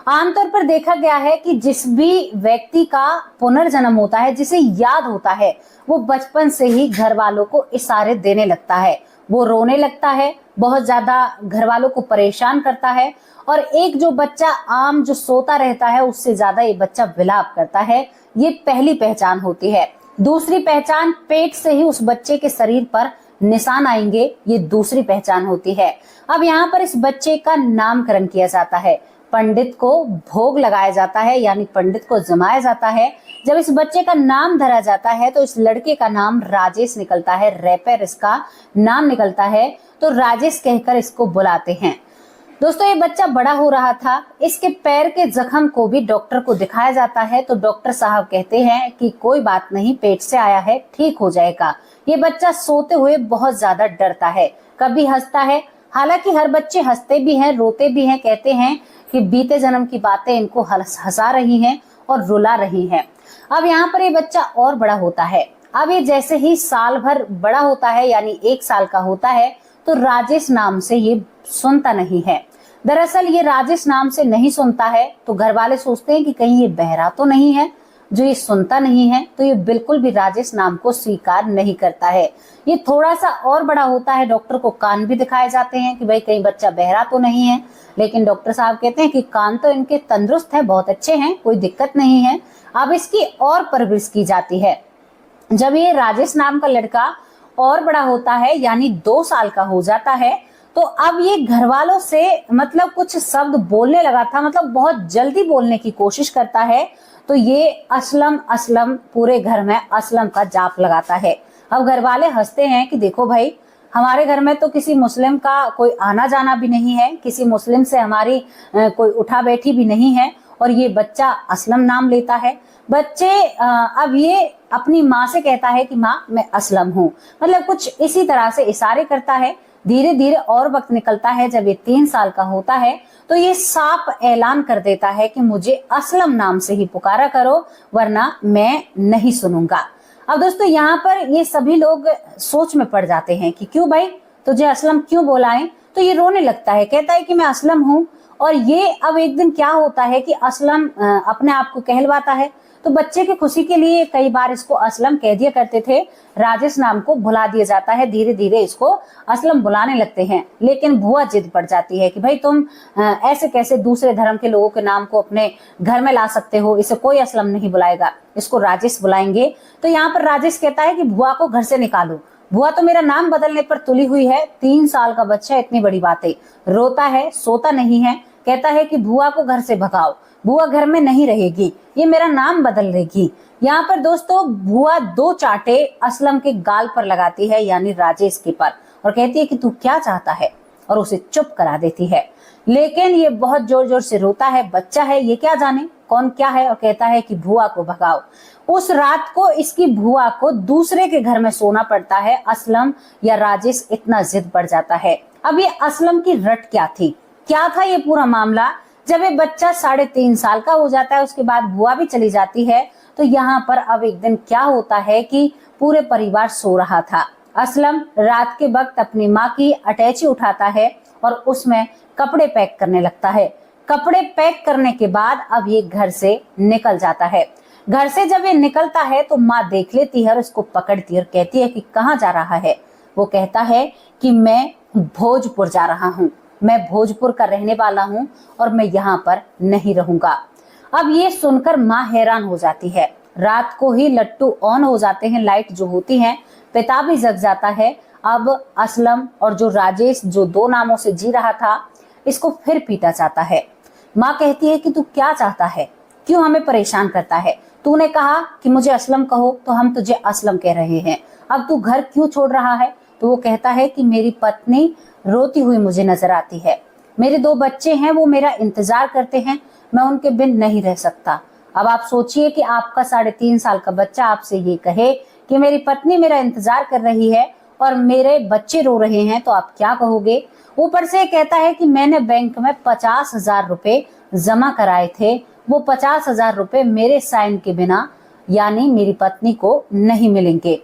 आमतौर पर देखा गया है कि जिस भी व्यक्ति का पुनर्जन्म होता है, जिसे याद होता है, वो बचपन से ही घर वालों को इशारे देने लगता है। वो रोने लगता है, बहुत ज्यादा घर वालों को परेशान करता है। और एक जो बच्चा आम जो सोता रहता है, उससे ज्यादा ये बच्चा विलाप करता है। ये पहली पहचान होती है। दूसरी पहचान, पेट से ही उस बच्चे के शरीर पर निशान आएंगे, ये दूसरी पहचान होती है। अब यहाँ पर इस बच्चे का नामकरण किया जाता है। पंडित को भोग लगाया जाता है, यानी पंडित को जमाया जाता है। जब इस बच्चे का नाम धरा जाता है तो इस लड़के का नाम राजेश निकलता है, रैपर इसका नाम निकलता है। तो राजेश कहकर इसको बुलाते हैं। दोस्तों, ये बच्चा बड़ा हो रहा था। इसके पैर के जख्म को भी डॉक्टर को दिखाया जाता है। तो डॉक्टर साहब कहते हैं कि कोई बात नहीं, पेट से आया है, ठीक हो जाएगा। ये बच्चा सोते हुए बहुत ज्यादा डरता है, कभी हंसता है। हालांकि हर बच्चे हंसते भी हैं, रोते भी हैं। कहते हैं कि बीते जन्म की बातें इनको हंसा रही हैं और रुला रही हैं। अब यहाँ पर ये बच्चा और बड़ा होता है। अब ये जैसे ही साल भर बड़ा होता है, यानी 1 साल का होता है, तो राजेश नाम से ये सुनता नहीं है। दरअसल ये राजेश नाम से नहीं सुनता है, तो घर वाले सोचते हैं कि कहीं ये बहरा तो नहीं है। जो ये सुनता नहीं है, तो ये बिल्कुल भी राजेश नाम को स्वीकार नहीं करता है। ये थोड़ा सा और बड़ा होता है, डॉक्टर को कान भी दिखाए जाते हैं कि भाई कहीं बच्चा बहरा तो नहीं है, लेकिन डॉक्टर साहब कहते हैं कि कान तो इनके तंदुरुस्त है, बहुत अच्छे हैं, कोई दिक्कत नहीं है। अब इसकी और परवरिश की जाती है। जब ये राजेश नाम का लड़का और बड़ा होता है, यानी 2 साल का हो जाता है, तो अब ये घर वालों से मतलब कुछ शब्द बोलने लगा था, मतलब बहुत जल्दी बोलने की कोशिश करता है। तो ये असलम असलम पूरे घर में असलम का जाप लगाता है। अब घर वाले हंसते हैं कि देखो भाई, हमारे घर में तो किसी मुस्लिम का कोई आना जाना भी नहीं है, किसी मुस्लिम से हमारी कोई उठा बैठी भी नहीं है, और ये बच्चा असलम नाम लेता है। बच्चे अब ये अपनी माँ से कहता है कि माँ मैं असलम हूँ, मतलब कुछ इसी तरह से इशारे करता है। धीरे धीरे और वक्त निकलता है, जब ये 3 साल का होता है तो ये साफ ऐलान कर देता है कि मुझे असलम नाम से ही पुकारा करो, वरना मैं नहीं सुनूंगा। अब दोस्तों यहाँ पर ये सभी लोग सोच में पड़ जाते हैं कि क्यों भाई तुझे असलम क्यों बोलाएं। तो ये रोने लगता है, कहता है कि मैं असलम हूँ। और ये अब एक दिन क्या होता है कि असलम अपने आप को कहलवाता है। तो बच्चे की खुशी के लिए कई बार इसको असलम कह दिया करते थे, राजेश नाम को भुला दिया जाता है। धीरे धीरे इसको असलम बुलाने लगते हैं, लेकिन बुआ जिद पड़ जाती है कि भाई तुम ऐसे कैसे दूसरे धर्म के लोगों के नाम को अपने घर में ला सकते हो, इसे कोई असलम नहीं बुलाएगा, इसको राजेश बुलाएंगे। तो यहाँ पर राजेश कहता है कि बुआ को घर से निकालो, बुआ तो मेरा नाम बदलने पर तुली हुई है। 3 साल का बच्चा, इतनी बड़ी बातें, रोता है, सोता नहीं है, कहता है कि बुआ को घर से भगाओ, बुआ घर में नहीं रहेगी, ये मेरा नाम बदल लेगी। यहाँ पर दोस्तों बुआ 2 चांटे असलम के गाल पर लगाती है, यानी राजेश के पर, और कहती है कि तू क्या चाहता है, और उसे चुप करा देती है। लेकिन ये बहुत जोर जोर से रोता है, बच्चा है, ये क्या जाने कौन क्या है, और कहता है कि बुआ को भगाओ। उस रात को इसकी बुआ को दूसरे के घर में सोना पड़ता है। असलम या राजेश इतना जिद बढ़ जाता है। अब ये असलम की रट क्या थी, क्या था ये पूरा मामला। जब ये बच्चा 3.5 साल का हो जाता है, उसके बाद बुआ भी चली जाती है। तो यहाँ पर अब एक दिन क्या होता है कि पूरे परिवार सो रहा था। असलम रात के वक्त अपनी माँ की अटैची उठाता है और उसमें कपड़े पैक करने लगता है। कपड़े पैक करने के बाद अब ये घर से निकल जाता है। घर से जब ये निकलता है तो माँ देख लेती है और उसको पकड़ती है और कहती है कि कहाँ जा रहा है। वो कहता है कि मैं भोजपुर जा रहा हूँ, मैं भोजपुर का रहने वाला हूँ और मैं यहाँ पर नहीं रहूंगा। अब ये सुनकर माँ हैरान हो जाती है। रात को ही लट्टू ऑन हो जाते हैं, लाइट जो होती है, पिता भी जग जाता है। अब असलम और जो राजेश जो 2 नामों से जी रहा था, इसको फिर पीटा जाता है। माँ कहती है कि तू क्या चाहता है, क्यों हमें परेशान करता है, तूने कहा कि मुझे असलम कहो तो हम तुझे असलम कह रहे हैं, अब तू घर क्यों छोड़ रहा है। तो वो कहता है कि मेरी पत्नी रोती हुई मुझे नजर आती है, मेरे 2 बच्चे हैं, वो मेरा इंतजार करते हैं, मैं उनके बिन नहीं रह सकता। अब आप सोचिए कि आपका 3.5 साल का बच्चा आपसे ये कहे कि मेरी पत्नी मेरा इंतजार कर रही है और मेरे बच्चे रो रहे हैं, तो आप क्या कहोगे। ऊपर से कहता है कि मैंने बैंक में 50,000 रुपए जमा कराए थे, वो 50,000 रुपए मेरे साइन के बिना यानी मेरी पत्नी को नहीं मिलेंगे।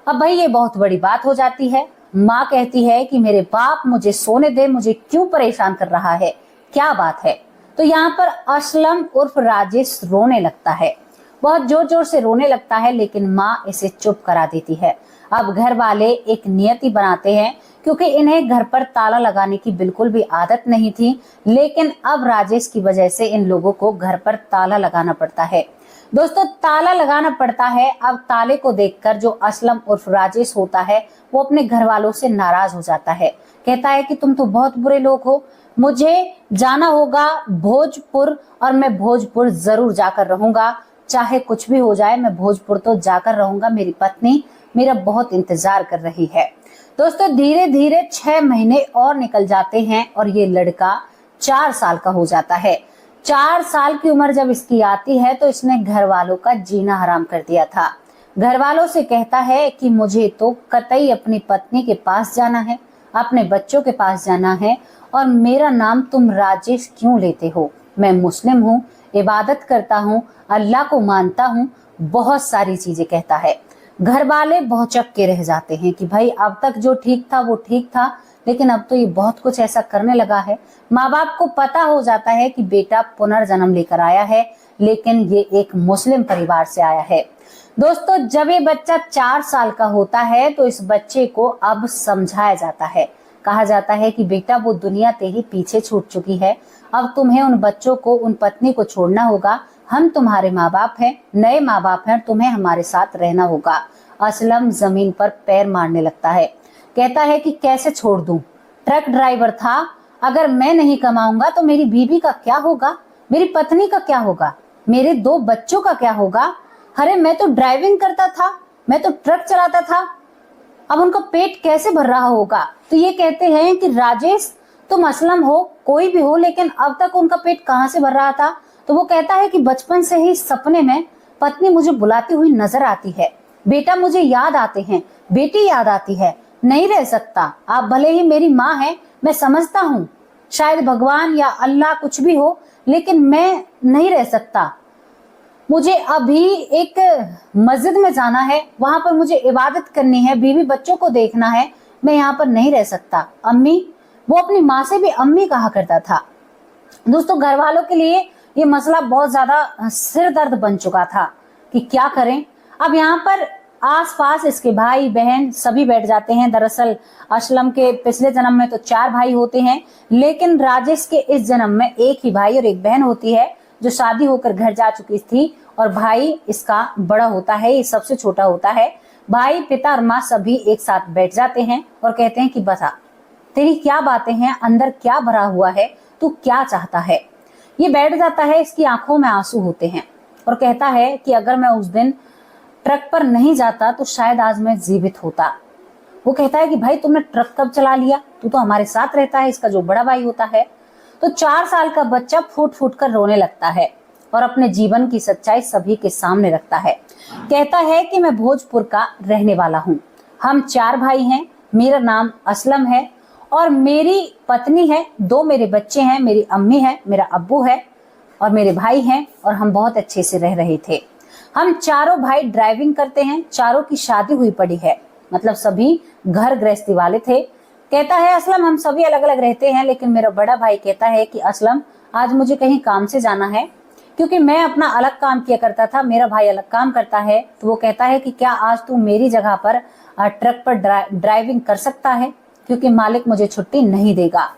अब भाई ये बहुत बड़ी बात हो जाती है। माँ कहती है कि मेरे बाप मुझे सोने दे, मुझे क्यों परेशान कर रहा है, क्या बात है। तो यहाँ पर असलम उर्फ राजेश रोने लगता है, बहुत जोर जोर से रोने लगता है, लेकिन माँ इसे चुप करा देती है। अब घर वाले एक नियति बनाते हैं, क्योंकि इन्हें घर पर ताला लगाने की बिल्कुल भी आदत नहीं थी, लेकिन अब राजेश की वजह से इन लोगों को घर पर ताला लगाना पड़ता है। दोस्तों ताला लगाना पड़ता है। अब ताले को देखकर जो असलम उर्फ राजेश होता है, वो अपने घर वालों से नाराज हो जाता है। कहता है कि तुम तो बहुत बुरे लोग हो, मुझे जाना होगा भोजपुर और मैं भोजपुर जरूर जाकर रहूंगा, चाहे कुछ भी हो जाए, मैं भोजपुर तो जाकर रहूंगा, मेरी पत्नी मेरा बहुत इंतजार कर रही है। दोस्तों धीरे धीरे 6 महीने और निकल जाते हैं और ये लड़का 4 साल का हो जाता है। 4 साल की उम्र जब इसकी आती है तो इसने घर वालों का जीना हराम कर दिया था। घर वालों से कहता है कि मुझे तो कतई अपनी पत्नी के पास जाना है, अपने बच्चों के पास जाना है, और मेरा नाम तुम राजेश क्यों लेते हो, मैं मुस्लिम हूँ, इबादत करता हूँ, अल्लाह को मानता हूँ, बहुत सारी चीजें कहता है। घर वाले भौचक के रह जाते हैं कि भाई अब तक जो ठीक था वो ठीक था, लेकिन अब तो ये बहुत कुछ ऐसा करने लगा है। माँ बाप को पता हो जाता है कि बेटा पुनर्जन्म लेकर आया है, लेकिन ये एक मुस्लिम परिवार से आया है। दोस्तों, जब ये बच्चा 4 साल का होता है तो इस बच्चे को अब समझाया जाता है, कहा जाता है कि बेटा वो दुनिया तेरी पीछे छूट चुकी है, अब तुम्हें उन बच्चों को, उन पत्नी को छोड़ना होगा, हम तुम्हारे माँ बाप हैं, नए माँ बाप हैं, तुम्हें हमारे साथ रहना होगा। असलम जमीन पर पैर मारने लगता है, कहता है कि कैसे छोड़ दूं, ट्रक ड्राइवर था, अगर मैं नहीं कमाऊंगा तो मेरी बीवी का क्या होगा, मेरी पत्नी का क्या होगा, मेरे 2 बच्चों का क्या होगा। अरे मैं तो ड्राइविंग करता था, मैं तो ट्रक चलाता था, अब उनका पेट कैसे भर रहा होगा। तो ये कहते हैं कि राजेश, तुम असलम हो, कोई भी हो, लेकिन अब तक उनका पेट कहाँ से भर रहा था। तो वो कहता है कि बचपन से ही सपने में पत्नी मुझे बुलाती हुई नजर आती है, बेटा मुझे याद आते हैं, बेटी याद आती है, नहीं रह सकता। आप भले ही मेरी माँ हैं, मैं समझता हूँ शायद भगवान या अल्लाह कुछ भी हो, लेकिन मैं नहीं रह सकता। मुझे अभी एक मस्जिद में जाना है, वहां पर मुझे इबादत करनी है, बीवी बच्चों को देखना है, मैं यहाँ पर नहीं रह सकता। अम्मी, वो अपनी माँ से भी अम्मी कहा करता था। दोस्तों, घर वालों के लिए ये मसला बहुत ज्यादा सिर दर्द बन चुका था कि क्या करें। अब यहाँ पर आसपास इसके भाई बहन सभी बैठ जाते हैं। दरअसल असलम के पिछले जन्म में तो 4 भाई होते हैं, लेकिन राजेश के इस जन्म में एक ही भाई और एक बहन होती है, जो शादी होकर घर जा चुकी थी, और भाई इसका बड़ा होता है, ये सबसे छोटा होता है। भाई, पिता और माँ सभी एक साथ बैठ जाते हैं और कहते हैं कि बता, तेरी क्या बातें हैं, अंदर क्या भरा हुआ है, तू क्या चाहता है। ये बैठ जाता है, इसकी आंखों में आंसू होते हैं और कहता है कि अगर मैं उस दिन ट्रक पर नहीं जाता तो शायद आज मैं जीवित होता। वो कहता है कि भाई तुमने ट्रक कब चला लिया, तू तो हमारे साथ रहता है, इसका जो बड़ा भाई होता है। तो 4 साल का बच्चा फूट फूट कर रोने लगता है और अपने जीवन की सच्चाई सभी के सामने रखता है। कहता है कि मैं भोजपुर का रहने वाला हूँ, हम 4 भाई हैं, मेरा नाम असलम है और मेरी पत्नी है, 2 मेरे बच्चे हैं, मेरी अम्मी है, मेरा अब्बू है और मेरे भाई हैं, और हम बहुत अच्छे से रह रहे थे। हम चारों भाई ड्राइविंग करते हैं, चारों की शादी हुई पड़ी है, मतलब सभी घर गृहस्थी वाले थे। कहता है असलम, हम सभी अलग अलग रहते हैं, लेकिन मेरा बड़ा भाई कहता है कि असलम, आज मुझे कहीं काम से जाना है, क्योंकि मैं अपना अलग काम किया करता था, मेरा भाई अलग काम करता है। तो वो कहता है कि क्या आज तू मेरी जगह पर ट्रक पर ड्राइविंग कर सकता है, क्योंकि मालिक मुझे छुट्टी नहीं देगा।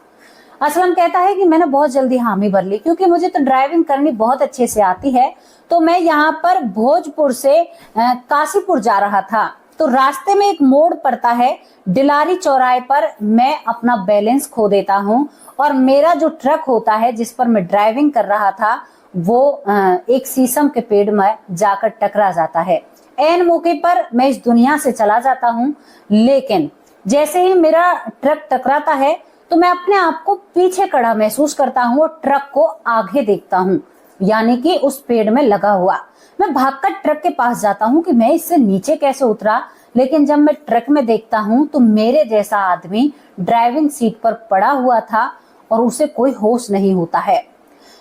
असलम कहता है कि मैंने बहुत जल्दी हामी भर ली, क्योंकि मुझे तो ड्राइविंग करनी बहुत अच्छे से आती है। तो मैं यहाँ पर भोजपुर से काशीपुर जा रहा था, तो रास्ते में एक मोड़ पड़ता है, डिलारी चौराहे पर मैं अपना बैलेंस खो देता हूँ और मेरा जो ट्रक होता है जिस पर मैं ड्राइविंग कर रहा था वो एक शीशम के पेड़ में जाकर टकरा जाता है। ऐन मौके पर मैं इस दुनिया से चला जाता हूँ, लेकिन जैसे ही मेरा ट्रक टकराता है तो मैं अपने आप को पीछे खड़ा महसूस करता हूँ और ट्रक को आगे देखता हूँ, यानी कि उस पेड़ में लगा हुआ। मैं भागकर ट्रक के पास जाता हूँ कि मैं इससे नीचे कैसे उतरा, लेकिन जब मैं ट्रक में देखता हूँ तो मेरे जैसा आदमी ड्राइविंग सीट पर पड़ा हुआ था और उसे कोई होश नहीं होता है।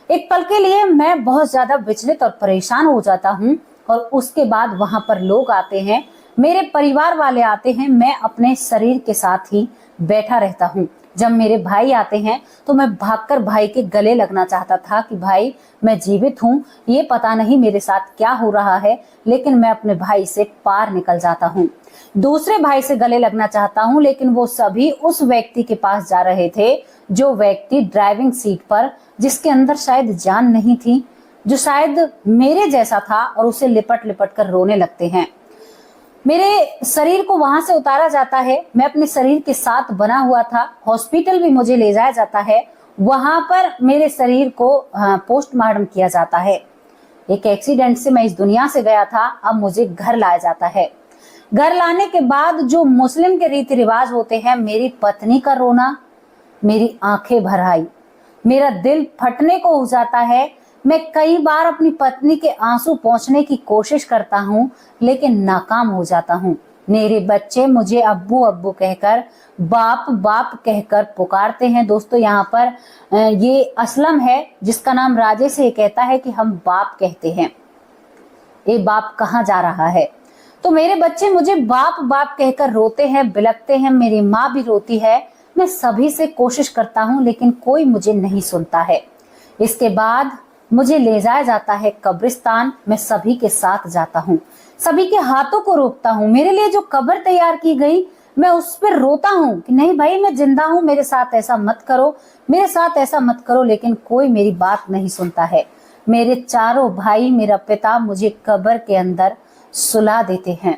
एक पल के लिए मैं बहुत ज्यादा विचलित और परेशान हो जाता हूँ और उसके बाद वहां पर लोग आते हैं, मेरे परिवार वाले आते हैं, मैं अपने शरीर के साथ ही बैठा रहता हूँ। जब मेरे भाई आते हैं तो मैं भागकर भाई के गले लगना चाहता था कि भाई मैं जीवित हूँ, ये पता नहीं मेरे साथ क्या हो रहा है, लेकिन मैं अपने भाई से पार निकल जाता हूँ। दूसरे भाई से गले लगना चाहता हूँ, लेकिन वो सभी उस व्यक्ति के पास जा रहे थे, जो व्यक्ति ड्राइविंग सीट पर, जिसके अंदर शायद जान नहीं थी, जो शायद मेरे जैसा था, और उसे लिपट लिपट कर रोने लगते हैं। मेरे शरीर को वहां से उतारा जाता है, मैं अपने शरीर के साथ बना हुआ था, हॉस्पिटल भी मुझे ले जाया जाता है, वहां पर मेरे शरीर को पोस्टमार्टम किया जाता है। एक एक्सीडेंट से मैं इस दुनिया से गया था, अब मुझे घर लाया जाता है। घर लाने के बाद जो मुस्लिम के रीति रिवाज होते हैं, मेरी पत्नी का रोना मेरी आंखें भर आई, मेरा दिल फटने को हो जाता है। मैं कई बार अपनी पत्नी के आंसू पोंछने की कोशिश करता हूँ, लेकिन नाकाम हो जाता हूँ। मेरे बच्चे मुझे अब्बू अब्बू कहकर, बाप बाप कहकर पुकारते हैं। दोस्तों, यहाँ पर ये असलम है जिसका नाम राजेश है, कहता है कि हम बाप कहते हैं, ये बाप कहाँ जा रहा है। तो मेरे बच्चे मुझे बाप बाप कहकर रोते हैं, बिलखते हैं, मेरी माँ भी रोती है। मैं सभी से कोशिश करता हूँ, लेकिन कोई मुझे नहीं सुनता है। इसके बाद मुझे ले जाया जाता है कब्रिस्तान, मैं सभी के साथ जाता हूँ, सभी के हाथों को रोकता हूँ। मेरे लिए जो कब्र तैयार की गई, मैं उस पर रोता हूँ कि नहीं भाई, मैं जिंदा हूँ, मेरे साथ ऐसा मत करो, मेरे साथ ऐसा मत करो। लेकिन कोई मेरी बात नहीं सुनता है। मेरे चारों भाई, मेरा पिता मुझे कब्र के अंदर सुला देते हैं।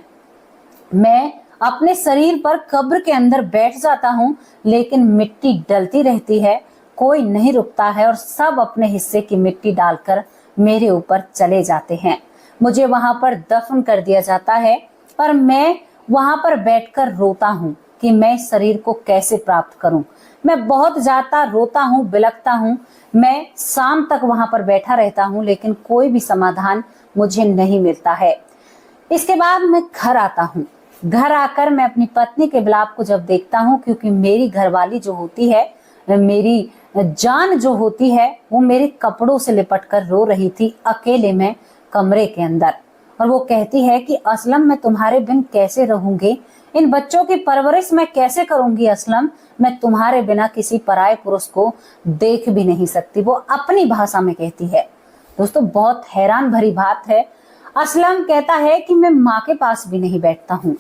मैं अपने शरीर पर कब्र के अंदर बैठ जाता हूँ, लेकिन मिट्टी डलती रहती है, कोई नहीं रुकता है और सब अपने हिस्से की मिट्टी डालकर मेरे ऊपर चले जाते हैं। मुझे वहां पर दफन कर दिया जाता है और मैं वहां पर बैठकर रोता हूँ कि मैं शरीर को कैसे प्राप्त करूं। मैं बहुत ज्यादा रोता हूँ, बिलखता हूँ। मैं शाम तक वहां पर बैठा रहता हूँ, लेकिन कोई भी समाधान मुझे नहीं मिलता है। इसके बाद मैं घर आता हूँ। घर आकर मैं अपनी पत्नी के विलाप को जब देखता हूँ, क्योंकि मेरी घरवाली जो होती है, मेरी जान जो होती है, वो मेरे कपड़ों से लिपट कर रो रही थी अकेले में कमरे के अंदर। और वो कहती है कि असलम, मैं तुम्हारे बिन कैसे रहूंगी, इन बच्चों की परवरिश मैं कैसे करूंगी असलम, मैं तुम्हारे बिना किसी पराये पुरुष को देख भी नहीं सकती। वो अपनी भाषा में कहती है। दोस्तों, बहुत हैरान भरी बात है। असलम कहता है कि मैं माँ के पास भी नहीं बैठता हूँ।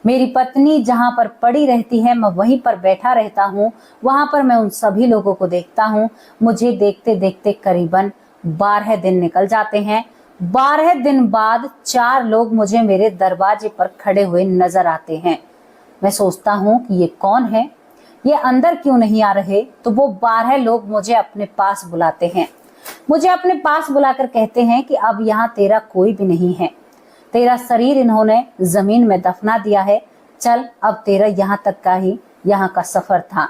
मेरी पत्नी जहां पर पड़ी रहती है, मैं वहीं पर बैठा रहता हूँ। वहां पर मैं उन सभी लोगों को देखता हूँ। मुझे देखते देखते करीबन 12 दिन निकल जाते हैं। 12 दिन बाद 4 लोग मुझे मेरे दरवाजे पर खड़े हुए नजर आते हैं। मैं सोचता हूँ कि ये कौन है, ये अंदर क्यों नहीं आ रहे। तो वो 12 लोग मुझे अपने पास बुलाते हैं। मुझे अपने पास बुलाकर कहते हैं कि अब यहाँ तेरा कोई भी नहीं है, तेरा शरीर इन्होंने जमीन में दफना दिया है, चल अब तेरा यहाँ तक का ही यहाँ का सफर था।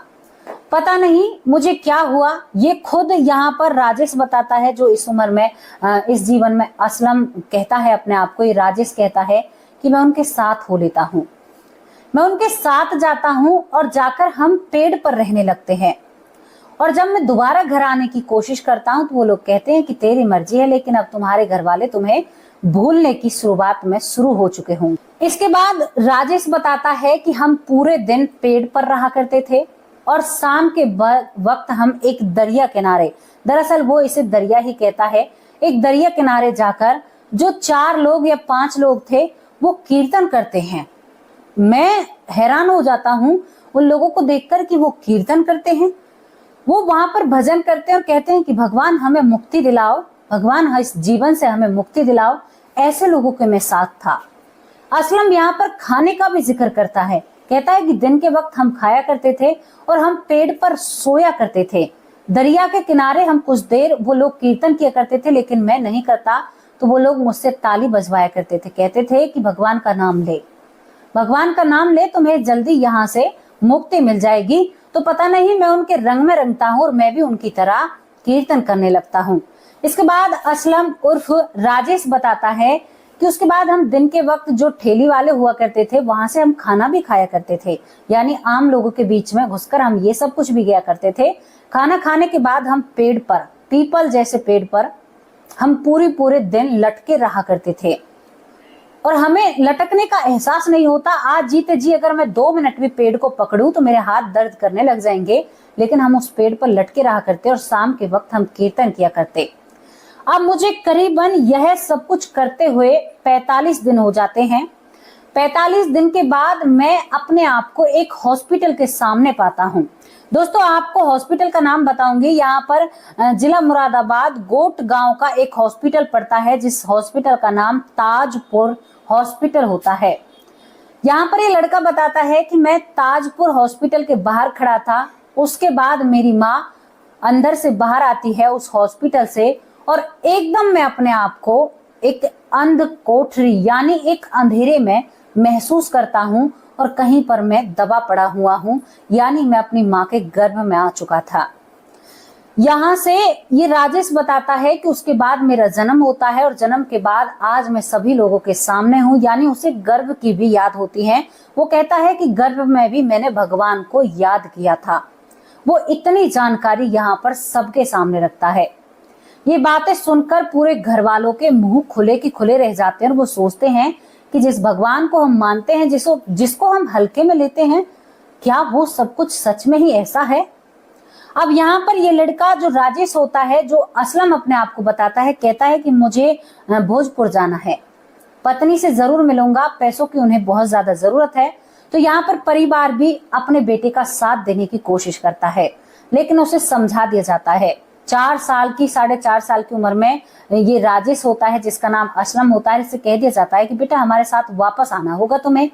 पता नहीं मुझे क्या हुआ, ये खुद यहाँ पर राजेश बताता है, जो इस उम्र में इस जीवन में असलम कहता है अपने आप को। ये राजेश कहता है कि मैं उनके साथ हो लेता हूँ, मैं उनके साथ जाता हूँ और जाकर हम पेड़ पर रहने लगते हैं। और जब मैं दोबारा घर आने की कोशिश करता हूँ तो वो लोग कहते हैं कि तेरी मर्जी है, लेकिन अब तुम्हारे घर वाले तुम्हें भूलने की शुरुआत में शुरू हो चुके होंगे। इसके बाद राजेश बताता है कि हम पूरे दिन पेड़ पर रहा करते थे और शाम के वक्त हम एक दरिया किनारे, दरअसल वो इसे दरिया ही कहता है, एक दरिया किनारे जाकर जो 4 लोग या 5 लोग थे वो कीर्तन करते हैं। मैं हैरान हो जाता हूँ उन लोगों को देखकर कि वो कीर्तन करते हैं। वो वहां पर भजन करते हैं और कहते हैं कि भगवान हमें मुक्ति दिलाओ, भगवान इस जीवन से हमें मुक्ति दिलाओ। ऐसे लोगों के मैं साथ था। असलम यहाँ पर खाने का भी जिक्र करता है। कहता है कि दिन के वक्त हम खाया करते थे और हम पेड़ पर सोया करते थे। दरिया के किनारे हम कुछ देर, वो लोग कीर्तन किया करते थे, लेकिन मैं नहीं करता तो वो लोग मुझसे ताली बजवाया करते थे। कहते थे कि भगवान का नाम ले, भगवान का नाम ले, तुम्हें जल्दी यहाँ से मुक्ति मिल जाएगी। तो पता नहीं मैं उनके रंग में रंगता हूँ और मैं भी उनकी तरह कीर्तन करने लगता हूँ। इसके बाद असलम उर्फ राजेश बताता है कि उसके बाद हम दिन के वक्त जो ठेली वाले हुआ करते थे वहां से हम खाना भी खाया करते थे, यानी आम लोगों के बीच में घुसकर हम ये सब कुछ भी किया करते थे। खाना खाने के बाद हम पेड़ पर, पीपल जैसे पेड़ पर हम पूरे दिन लटके रहा करते थे और हमें लटकने का एहसास नहीं होता। आज जीते जी अगर मैं 2 मिनट भी पेड़ को पकड़ूं तो मेरे हाथ दर्द करने लग जाएंगे, लेकिन हम उस पेड़ पर लटके रहा करते और शाम के वक्त हम कीर्तन किया करते। अब मुझे करीबन यह सब कुछ करते हुए 45 दिन हो जाते हैं। 45 दिन के बाद मैं अपने आप को एक हॉस्पिटल के सामने पाता हूँ। दोस्तों, आपको हॉस्पिटल का नाम बताऊंगी। यहाँ पर जिला मुरादाबाद गोट गांव का एक हॉस्पिटल पड़ता है, जिस हॉस्पिटल का नाम ताजपुर हॉस्पिटल होता है। यहाँ पर ये लड़का बताता है कि मैं ताजपुर हॉस्पिटल के बाहर खड़ा था। उसके बाद मेरी माँ अंदर से बाहर आती है उस हॉस्पिटल से और एकदम मैं अपने आप को एक अंध कोठरी यानी एक अंधेरे में महसूस करता हूँ और कहीं पर मैं दबा पड़ा हुआ हूँ, यानी मैं अपनी माँ के गर्भ में आ चुका था। यहाँ से ये राजेश बताता है कि उसके बाद मेरा जन्म होता है और जन्म के बाद आज मैं सभी लोगों के सामने हूँ, यानी उसे गर्भ की भी याद होती है। वो कहता है कि गर्भ में भी मैंने भगवान को याद किया था। वो इतनी जानकारी यहाँ पर सबके सामने रखता है। ये बातें सुनकर पूरे घर वालों के मुंह खुले की खुले रह जाते हैं और वो सोचते हैं कि जिस भगवान को हम मानते हैं, जिसको हम हल्के में लेते हैं, क्या वो सब कुछ सच में ही ऐसा है। अब यहाँ पर ये लड़का जो राजेश होता है, जो असलम अपने आप को बताता है, कहता है कि मुझे भोजपुर जाना है, पत्नी से जरूर मिलूंगा, पैसों की उन्हें बहुत ज्यादा जरूरत है। तो यहाँ पर परिवार भी अपने बेटे का साथ देने की कोशिश करता है, लेकिन उसे समझा दिया जाता है। 4.5 साल की उम्र में ये राजेश होता है, जिसका नाम असलम होता है, इससे कह दिया जाता है कि बेटा हमारे साथ वापस आना होगा तुम्हें।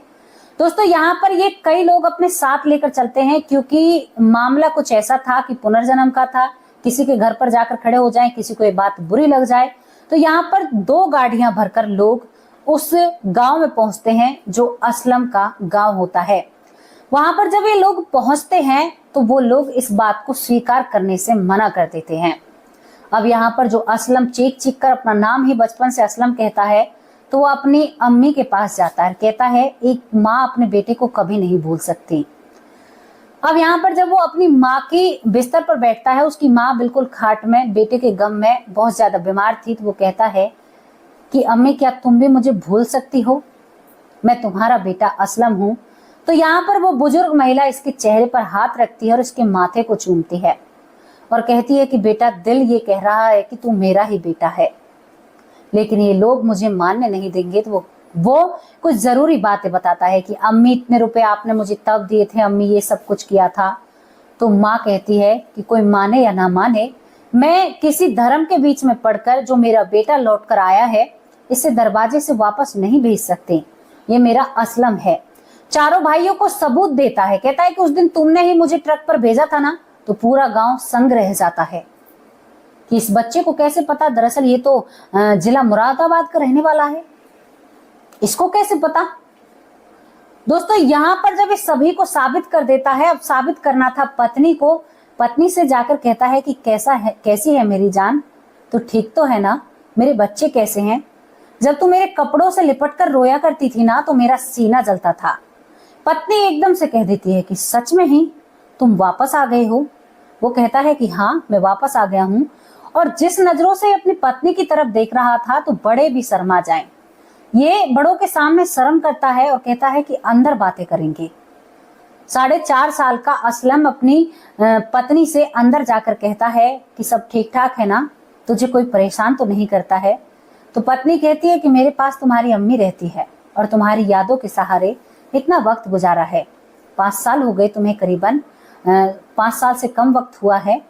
दोस्तों यहाँ पर ये कई लोग अपने साथ लेकर चलते हैं, क्योंकि मामला कुछ ऐसा था कि पुनर्जन्म का था, किसी के घर पर जाकर खड़े हो जाएं, किसी को ये बात बुरी लग जाए। तो यहाँ पर 2 गाड़ियां भरकर लोग उस गांव में पहुंचते हैं जो असलम का गांव होता है। वहां पर जब ये लोग पहुंचते हैं तो वो लोग इस बात को स्वीकार करने से मना कर देते हैं। अब यहाँ पर जो असलम चीख चीख कर अपना नाम ही बचपन से असलम कहता है, तो वो अपनी अम्मी के पास जाता है, कहता है एक माँ अपने बेटे को कभी नहीं भूल सकती। अब यहाँ पर जब वो अपनी माँ की बिस्तर पर बैठता है, उसकी माँ बिल्कुल खाट में बेटे के गम में बहुत ज्यादा बीमार थी, तो वो कहता है कि अम्मी क्या तुम भी मुझे भूल सकती हो, मैं तुम्हारा बेटा असलम हूँ। तो यहाँ पर वो बुजुर्ग महिला इसके चेहरे पर हाथ रखती है और इसके माथे को चूमती है और कहती है कि बेटा दिल ये कह रहा है कि तू मेरा ही बेटा है, लेकिन ये लोग मुझे मानने नहीं देंगे। तो वो कुछ जरूरी बातें बताता है कि अम्मी इतने रुपए आपने मुझे तब दिए थे, अम्मी ये सब कुछ किया था। तो माँ कहती है कि कोई माने या ना माने, मैं किसी धर्म के बीच में पढ़कर जो मेरा बेटा लौट कर आया है, इसे दरवाजे से वापस नहीं भेज सकते, ये मेरा असलम है। चारों भाइयों को सबूत देता है, कहता है कि उस दिन तुमने ही मुझे ट्रक पर भेजा था ना। तो पूरा गांव संग रह जाता है कि इस बच्चे को कैसे पता, दरअसल ये तो जिला मुरादाबाद का रहने वाला है, इसको कैसे पता। दोस्तों यहाँ पर जब इस सभी को साबित कर देता है, अब साबित करना था पत्नी को, पत्नी से जाकर कहता है कि कैसी है मेरी जान, तो ठीक तो है ना, मेरे बच्चे कैसे हैं, जब तू मेरे कपड़ों से लिपट कर रोया करती थी ना तो मेरा सीना जलता था। पत्नी एकदम से कह देती है कि सच में ही तुम वापस आ गए हो। वो कहता है कि हाँ मैं वापस आ गया हूँ, और जिस नजरों से अपनी पत्नी की तरफ देख रहा था तो बड़े भी शर्मा जाएं। ये बड़ों के सामने शर्म करता है और कहता है कि अंदर बातें करेंगे। 4.5 साल का असलम अपनी पत्नी से अंदर जाकर कहता है कि सब ठीक ठाक है ना, तुझे कोई परेशान तो नहीं करता है। तो पत्नी कहती है कि मेरे पास तुम्हारी अम्मी रहती है और तुम्हारी यादों के सहारे इतना वक्त गुजारा है, 5 साल हो गए तुम्हें, करीबन 5 साल से कम वक्त हुआ है।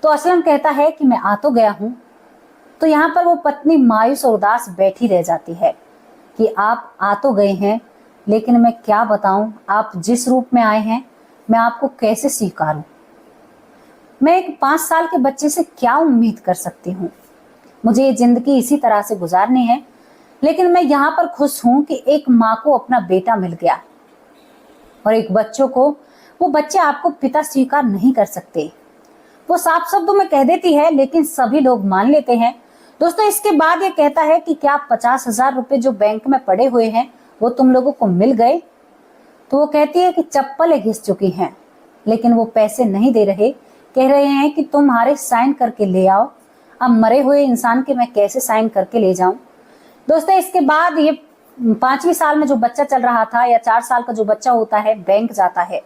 तो असलम कहता है कि मैं आ तो गया हूँ। तो यहाँ पर वो पत्नी मायूस और उदास बैठी रह जाती है कि आप आ तो गए हैं, लेकिन मैं क्या बताऊं, आप जिस रूप में आए हैं मैं आपको कैसे स्वीकारूं, मैं एक 5 साल के बच्चे से क्या उम्मीद कर सकती हूँ, मुझे ये जिंदगी इसी तरह से गुजारनी है। लेकिन मैं यहाँ पर खुश हूं कि एक माँ को अपना बेटा मिल गया, और एक बच्चों को, वो बच्चे आपको पिता स्वीकार नहीं कर सकते। वो साफ शब्दों में कह देती है, लेकिन सभी लोग मान लेते हैं। दोस्तों इसके बाद ये कहता है कि क्या 50,000 रुपए जो बैंक में पड़े हुए हैं वो तुम लोगों को मिल गए। तो वो कहती है कि चप्पलें घिस चुकी हैं, लेकिन वो पैसे नहीं दे रहे, कह रहे हैं कि तुम्हारे साइन करके ले आओ। अब मरे हुए इंसान के मैं कैसे साइन करके ले जाऊं। दोस्तों इसके बाद ये 5वीं साल में जो बच्चा चल रहा था, या 4 साल का जो बच्चा होता है, बैंक जाता है,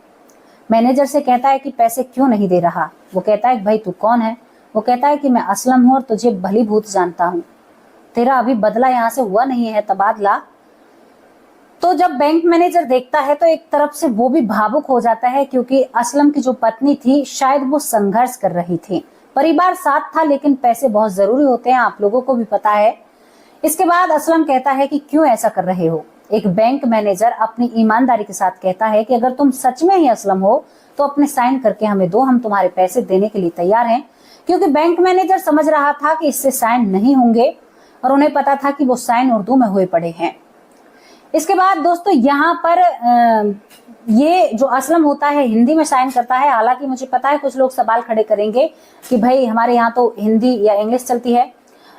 मैनेजर से कहता है कि पैसे क्यों नहीं दे रहा। वो कहता है भाई तू कौन है। वो कहता है कि मैं असलम हूँ और तुझे भली भूत जानता हूँ, तेरा अभी बदला यहाँ से हुआ नहीं है, तबादला। तो जब बैंक मैनेजर देखता है तो एक तरफ से वो भी भावुक हो जाता है, क्योंकि असलम की जो पत्नी थी शायद वो संघर्ष कर रही थी, परिवार साथ था, लेकिन पैसे बहुत जरूरी होते हैं, आप लोगों को भी पता है। इसके बाद असलम कहता है कि क्यों ऐसा कर रहे हो। एक बैंक मैनेजर अपनी ईमानदारी के साथ कहता है कि अगर तुम सच में ही असलम हो तो अपने साइन करके हमें दो, हम तुम्हारे पैसे देने के लिए तैयार हैं। क्योंकि बैंक मैनेजर समझ रहा था कि इससे साइन नहीं होंगे, और उन्हें पता था कि वो साइन उर्दू में हुए पड़े हैं। इसके बाद दोस्तों यहाँ पर ये जो असलम होता है हिंदी में साइन करता है। हालांकि मुझे पता है कुछ लोग सवाल खड़े करेंगे कि भाई हमारे यहाँ तो हिंदी या इंग्लिश चलती है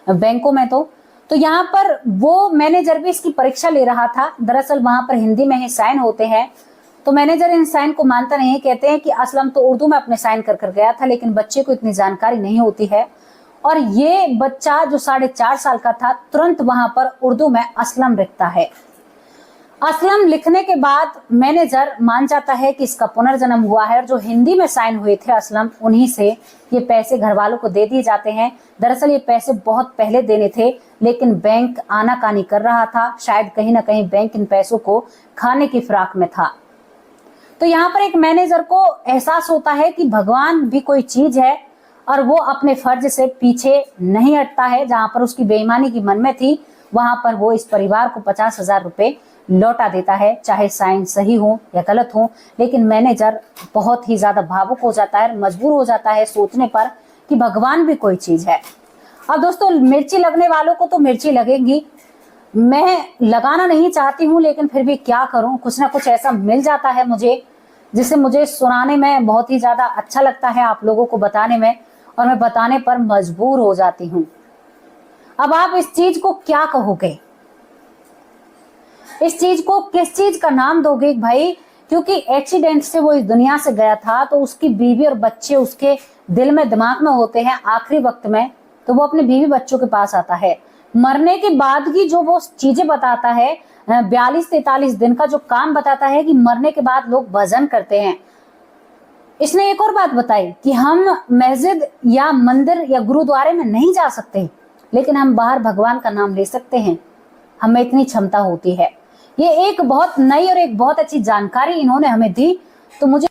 बैंकों में, तो यहाँ पर वो मैनेजर भी इसकी परीक्षा ले रहा था। दरअसल वहां पर हिंदी में ही साइन होते हैं, तो मैनेजर इन साइन को मानता नहीं है। कहते हैं कि असलम तो उर्दू में अपने साइन कर गया था, लेकिन बच्चे को इतनी जानकारी नहीं होती है, और ये बच्चा जो 4.5 साल का था तुरंत वहां पर उर्दू में असलम लिखता है। असलम लिखने के बाद मैनेजर मान जाता है कि इसका पुनर्जन्म हुआ है, और जो हिंदी में साइन हुए थे असलम, उन्हीं से ये पैसे घर वालों को दे दिए जाते हैं। दरअसल ये पैसे बहुत पहले देने थे, लेकिन बैंक आनाकानी कर रहा था। शायद कहीं ना कहीं बैंक इन पैसों को खाने की फिराक में था। तो यहाँ पर एक मैनेजर को एहसास होता है कि भगवान भी कोई चीज है, और वो अपने फर्ज से पीछे नहीं हटता है। जहां पर उसकी बेईमानी की मन में थी, वहां पर वो इस परिवार को 50,000 रुपए लौटा देता है, चाहे साइन सही हो या गलत हो। लेकिन मैनेजर बहुत ही ज्यादा भावुक हो जाता है, मजबूर हो जाता है सोचने पर कि भगवान भी कोई चीज है। अब दोस्तों, मिर्ची लगने वालों को तो मिर्ची लगेगी। मैं लगाना नहीं चाहती हूँ, लेकिन फिर भी क्या करूं, कुछ ना कुछ ऐसा मिल जाता है मुझे, जिसे मुझे सुनाने में बहुत ही ज्यादा अच्छा लगता है, आप लोगों को बताने में, और मैं बताने पर मजबूर हो जाती हूँ। अब आप इस चीज को क्या कहोगे? इस चीज को किस चीज का नाम दोगे भाई? क्योंकि एक्सीडेंट से वो इस दुनिया से गया था, तो उसकी बीवी और बच्चे उसके दिल में दिमाग में होते हैं। आखिरी वक्त में तो वो अपने बीवी बच्चों के पास आता है। मरने के बाद की जो वो चीजें बताता है, 42-43 दिन का जो काम बताता है कि मरने के बाद लोग भजन करते हैं। इसने एक और बात बताई कि हम मस्जिद या मंदिर या गुरुद्वारे में नहीं जा सकते, लेकिन हम बाहर भगवान का नाम ले सकते हैं। हमें इतनी क्षमता होती है। ये एक बहुत नई और एक बहुत अच्छी जानकारी इन्होंने हमें दी। तो मुझे